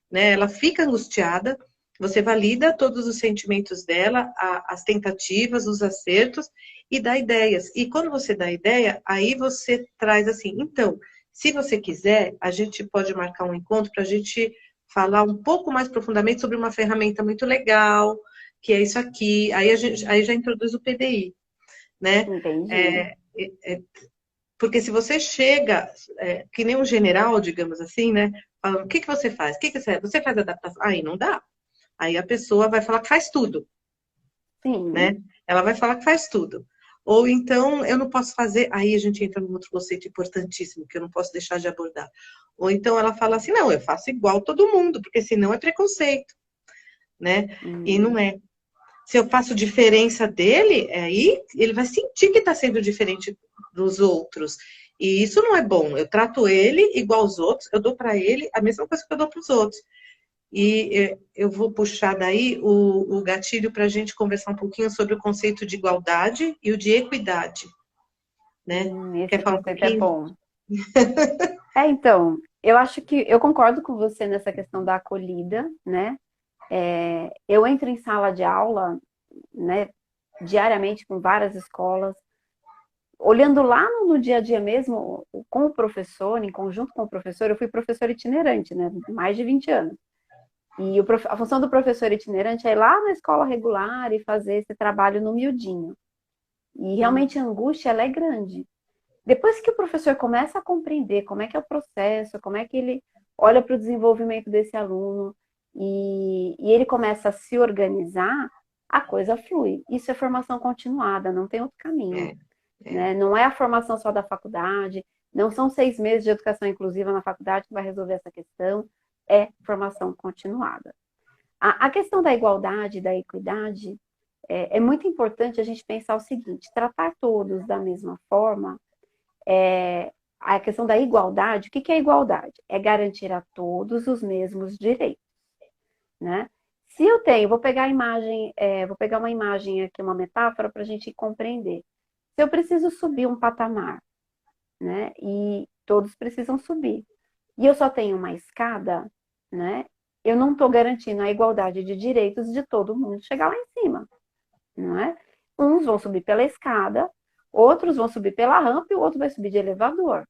[SPEAKER 1] né? Ela fica angustiada, você valida todos os sentimentos dela, as tentativas, os acertos, e dá ideias. E quando você dá ideia, aí você traz assim, então, se você quiser, a gente pode marcar um encontro para a gente falar um pouco mais profundamente sobre uma ferramenta muito legal, que é isso aqui. Aí já introduz o PDI, né?
[SPEAKER 2] Entendi.
[SPEAKER 1] Porque se você chega, que nem um general, digamos assim, né? Falando, o que você faz? Você faz adaptação? Aí não dá. Aí a pessoa vai falar que faz tudo, né? Ela vai falar que faz tudo. Ou então, eu não posso fazer... Aí a gente entra num outro conceito importantíssimo, que eu não posso deixar de abordar. Ou então ela fala assim, não, eu faço igual todo mundo, porque senão é preconceito, né? E não é. Se eu faço diferença dele, aí ele vai sentir que está sendo diferente dos outros. E isso não é bom. Eu trato ele igual aos outros, eu dou para ele a mesma coisa que eu dou para os outros. E eu vou puxar daí o gatilho para a gente conversar um pouquinho sobre o conceito de igualdade e o de equidade. Né?
[SPEAKER 2] Esse conceito é bom. Então, eu acho que eu concordo com você nessa questão da acolhida, né? Eu entro em sala de aula, né, diariamente com várias escolas, olhando lá no dia a dia mesmo, com o professor, em conjunto com o professor, eu fui professora itinerante, né, mais de 20 anos. E a função do professor itinerante é ir lá na escola regular e fazer esse trabalho no miudinho. E realmente a angústia, ela é grande. Depois que o professor começa a compreender como é que é o processo, como é que ele olha para o desenvolvimento desse aluno e ele começa a se organizar, a coisa flui. Isso é formação continuada, não tem outro caminho.
[SPEAKER 1] É, é.
[SPEAKER 2] Né? Não é a formação só da faculdade, não são 6 meses de educação inclusiva na faculdade que vai resolver essa questão, é formação continuada. A questão da igualdade, da equidade, é muito importante a gente pensar o seguinte: tratar todos da mesma forma, a questão da igualdade, o que é igualdade? É garantir a todos os mesmos direitos, né? Se eu tenho, vou pegar uma imagem aqui, uma metáfora para a gente compreender. Se eu preciso subir um patamar, né? E todos precisam subir, e eu só tenho uma escada, né? Eu não estou garantindo a igualdade de direitos de todo mundo chegar lá em cima, não é? Uns vão subir pela escada, outros vão subir pela rampa e o outro vai subir de elevador.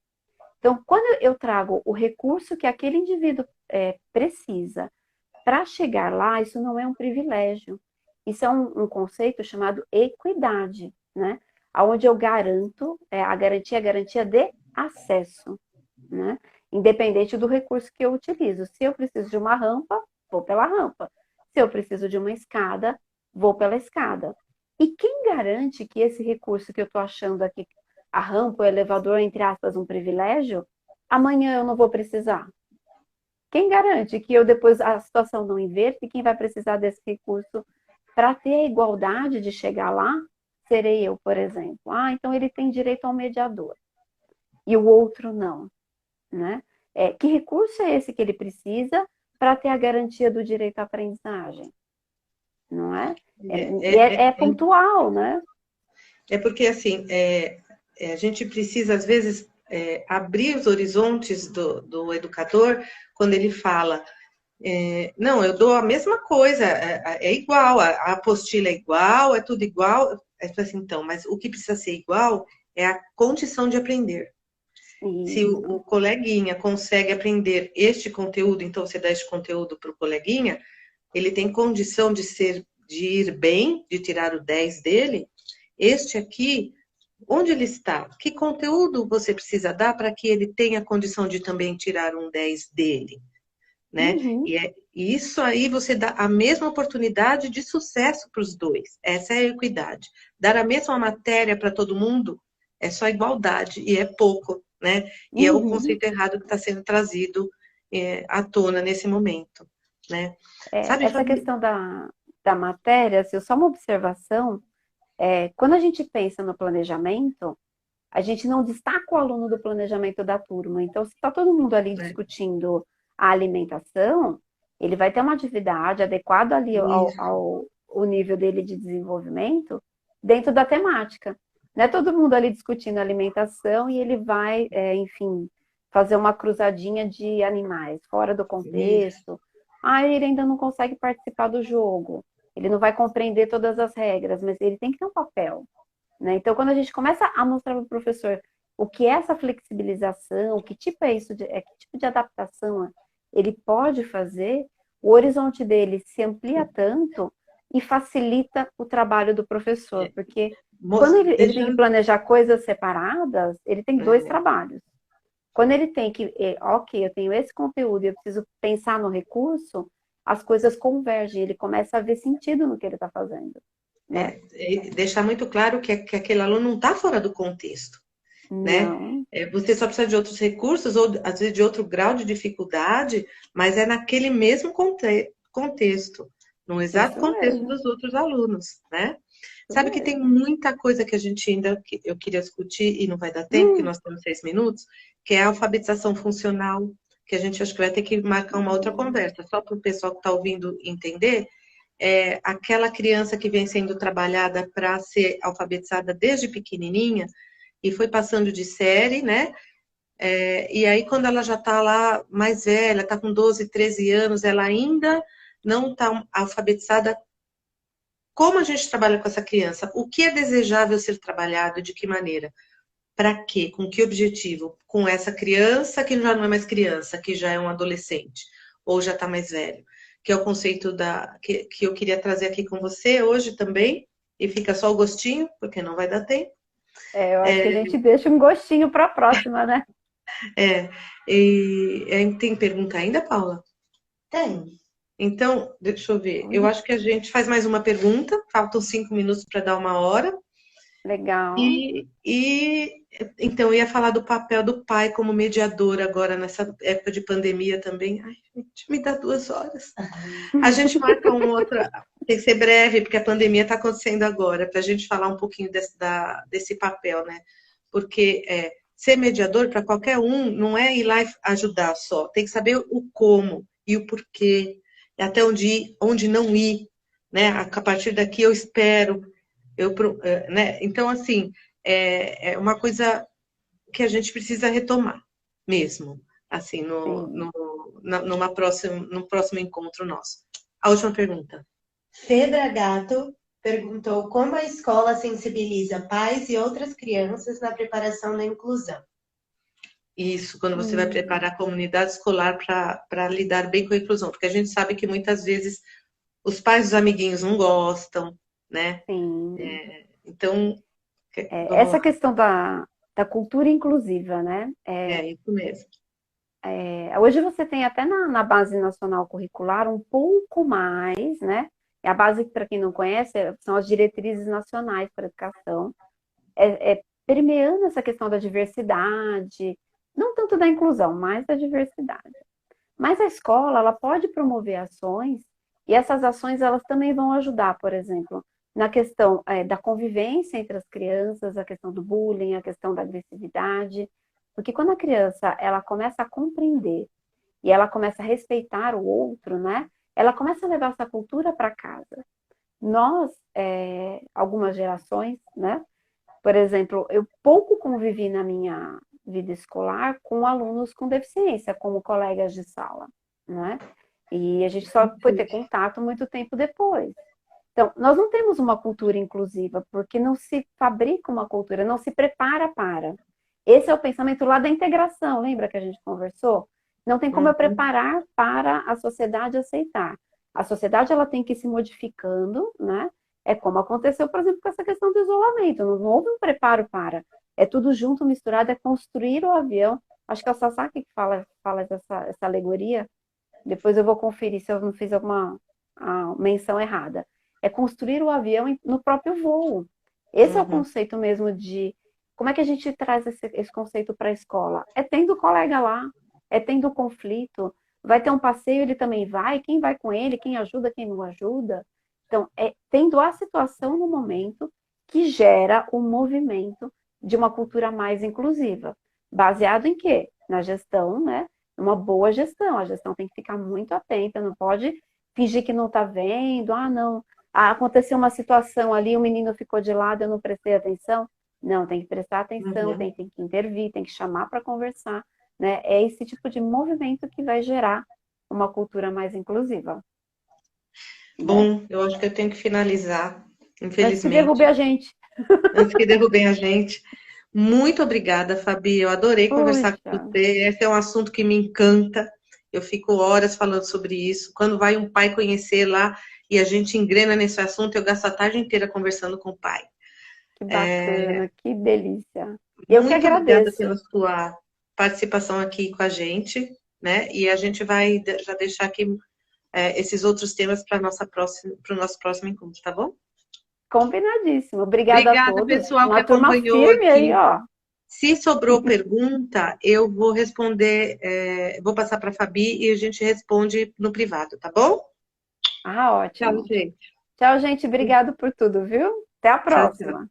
[SPEAKER 2] Então, quando eu trago o recurso que aquele indivíduo precisa para chegar lá, isso não é um privilégio. Isso é um conceito chamado equidade, né? Onde eu garanto, a garantia de acesso, né? Independente do recurso que eu utilizo. Se eu preciso de uma rampa, vou pela rampa. Se eu preciso de uma escada, vou pela escada. E quem garante que esse recurso que eu estou achando aqui, a rampa, o elevador, entre aspas, um privilégio, amanhã eu não vou precisar? Quem garante que eu depois a situação não inverta e quem vai precisar desse recurso para ter a igualdade de chegar lá serei eu, por exemplo. Então ele tem direito ao mediador e o outro não, né? Que recurso é esse que ele precisa para ter a garantia do direito à aprendizagem? Não é? É pontual, né?
[SPEAKER 1] É porque, assim, a gente precisa, às vezes, abrir os horizontes do educador quando ele fala, não, eu dou a mesma coisa, é igual, a apostila é igual, é tudo igual. Assim, então, mas o que precisa ser igual é a condição de aprender. Se o coleguinha consegue aprender este conteúdo, então você dá este conteúdo para o coleguinha, ele tem condição de ir bem, de tirar o 10 dele. Este aqui, onde ele está? Que conteúdo você precisa dar para que ele tenha condição de também tirar um 10 dele? Né?
[SPEAKER 2] Uhum.
[SPEAKER 1] E isso aí você dá a mesma oportunidade de sucesso para os dois. Essa é a equidade. Dar a mesma matéria para todo mundo é só igualdade e é pouco, né? E é o conceito errado que está sendo trazido à tona nesse momento, né? Sabe,
[SPEAKER 2] Essa
[SPEAKER 1] Fabi?
[SPEAKER 2] questão da matéria, assim, só uma observação, quando a gente pensa no planejamento, a gente não destaca o aluno do planejamento da turma. Então, se está todo mundo ali discutindo a alimentação, ele vai ter uma atividade adequada ali ao nível dele de desenvolvimento dentro da temática. Não é todo mundo ali discutindo alimentação e ele vai, enfim, fazer uma cruzadinha de animais fora do contexto. Ele ainda não consegue participar do jogo. Ele não vai compreender todas as regras, mas ele tem que ter um papel. Né? Então, quando a gente começa a mostrar para o professor o que é essa flexibilização, que tipo é isso, que tipo de adaptação ele pode fazer, o horizonte dele se amplia tanto e facilita o trabalho do professor, porque quando ele tem que planejar coisas separadas, ele tem 2 trabalhos. Quando ele tem que, ok, eu tenho esse conteúdo e eu preciso pensar no recurso, as coisas convergem, ele começa a ver sentido no que ele está fazendo. Né?
[SPEAKER 1] Deixar muito claro que aquele aluno não está fora do contexto. Né? Você só precisa de outros recursos, ou às vezes de outro grau de dificuldade, mas é naquele mesmo contexto, no exato contexto dos outros alunos. Né? Sabe que tem muita coisa que a gente eu queria discutir e não vai dar tempo, porque nós temos 6 minutos, que é a alfabetização funcional, que a gente acho que vai ter que marcar uma outra conversa, só para o pessoal que está ouvindo entender. Aquela criança que vem sendo trabalhada para ser alfabetizada desde pequenininha e foi passando de série, né? E aí, quando ela já está lá mais velha, está com 12, 13 anos, ela ainda não está alfabetizada. Como a gente trabalha com essa criança? O que é desejável ser trabalhado? De que maneira? Para quê? Com que objetivo? Com essa criança que já não é mais criança, que já é um adolescente, ou já está mais velho. Que é o conceito que eu queria trazer aqui com você hoje também, e fica só o gostinho, porque não vai dar tempo.
[SPEAKER 2] Eu acho que a gente deixa um gostinho para a próxima, né?
[SPEAKER 1] É, tem pergunta ainda, Paula?
[SPEAKER 3] Tem.
[SPEAKER 1] Então, deixa eu ver. Eu acho que a gente faz mais uma pergunta. Faltam 5 minutos para dar 1 hora.
[SPEAKER 2] Legal.
[SPEAKER 1] E então eu ia falar do papel do pai como mediador agora nessa época de pandemia também. Ai, gente, me dá 2 horas. A gente marca um outro, tem que ser breve, porque a pandemia está acontecendo agora, para a gente falar um pouquinho desse papel, né? Porque ser mediador para qualquer um não é ir lá e ajudar só, tem que saber o como e o porquê, e até onde ir, onde não ir, né? A partir daqui eu espero. Né? Então, assim, é uma coisa que a gente precisa retomar mesmo, assim,
[SPEAKER 2] Sim.
[SPEAKER 1] no próximo encontro nosso. A última pergunta.
[SPEAKER 3] Fedra Gato perguntou como a escola sensibiliza pais e outras crianças na preparação da inclusão.
[SPEAKER 1] Isso, quando você vai preparar a comunidade escolar para lidar bem com a inclusão, porque a gente sabe que muitas vezes os pais dos amiguinhos não gostam, né?
[SPEAKER 2] Sim.
[SPEAKER 1] Então, vamos
[SPEAKER 2] Essa
[SPEAKER 1] lá.
[SPEAKER 2] questão da cultura inclusiva, né?
[SPEAKER 1] É isso mesmo.
[SPEAKER 2] Hoje você tem até na base nacional curricular um pouco mais, né? A base, para quem não conhece, são as diretrizes nacionais para a educação, permeando essa questão da diversidade, não tanto da inclusão, mas da diversidade. Mas a escola, ela pode promover ações, e essas ações, elas também vão ajudar, por exemplo, na questão da convivência entre as crianças, a questão do bullying, a questão da agressividade, porque quando a criança, ela começa a compreender, e ela começa a respeitar o outro, né? Ela começa a levar essa cultura para casa. Nós, algumas gerações, né? Por exemplo, eu pouco convivi na minha vida escolar com alunos com deficiência, como colegas de sala, né? E a gente só foi ter contato muito tempo depois. Então, nós não temos uma cultura inclusiva, porque não se fabrica uma cultura, não se prepara para. Esse é o pensamento lá da integração, lembra que a gente conversou? Não tem como eu preparar para a sociedade aceitar. A sociedade, ela tem que ir se modificando, né? É como aconteceu, por exemplo, com essa questão do isolamento. Não houve um preparo para. É tudo junto, misturado, é construir o avião. Acho que é o Sasaki que fala essa alegoria. Depois eu vou conferir se eu não fiz alguma menção errada. É construir o avião no próprio voo. Esse é o conceito mesmo de... Como é que a gente traz esse conceito para a escola? É tendo colega lá, é tendo conflito. Vai ter um passeio, ele também vai. Quem vai com ele? Quem ajuda, quem não ajuda? Então, é tendo a situação no momento que gera o movimento de uma cultura mais inclusiva. Baseado em quê? Na gestão, né? Uma boa gestão. A gestão tem que ficar muito atenta, não pode fingir que não está vendo. Ah, não. Aconteceu uma situação ali, o menino ficou de lado, eu não prestei atenção. Não, tem que prestar atenção, tem que intervir, tem que chamar para conversar. Né? É esse tipo de movimento que vai gerar uma cultura mais inclusiva.
[SPEAKER 1] Bom, eu acho que eu tenho que finalizar,
[SPEAKER 2] Antes que derrube
[SPEAKER 1] infelizmente,
[SPEAKER 2] a gente.
[SPEAKER 1] antes que derrubem a gente. Muito obrigada, Fabi. Eu adorei conversar com
[SPEAKER 2] Puxa,
[SPEAKER 1] você. Esse é um assunto que me encanta. Eu fico horas falando sobre isso. Quando vai um pai conhecer lá e a gente engrena nesse assunto, eu gasto a tarde inteira conversando com o pai.
[SPEAKER 2] que bacana, que delícia. Eu que
[SPEAKER 1] Muito obrigada
[SPEAKER 2] agradeço.
[SPEAKER 1] pela sua participação aqui com a gente, né? E a gente vai já deixar aqui esses outros temas para o nosso próximo encontro, tá bom?
[SPEAKER 2] Combinadíssimo. Obrigada a
[SPEAKER 1] Obrigada,
[SPEAKER 2] todos.
[SPEAKER 1] pessoal, que
[SPEAKER 2] Uma turma
[SPEAKER 1] acompanhou
[SPEAKER 2] firme aí,
[SPEAKER 1] aqui.
[SPEAKER 2] ó.
[SPEAKER 1] Se sobrou pergunta, eu vou responder, vou passar para a Fabi e a gente responde no privado, tá bom? Tchau,
[SPEAKER 2] Ótimo.
[SPEAKER 1] gente.
[SPEAKER 2] Tchau, gente. Obrigado por tudo, viu? Até a
[SPEAKER 1] Tchau, tchau.
[SPEAKER 2] próxima.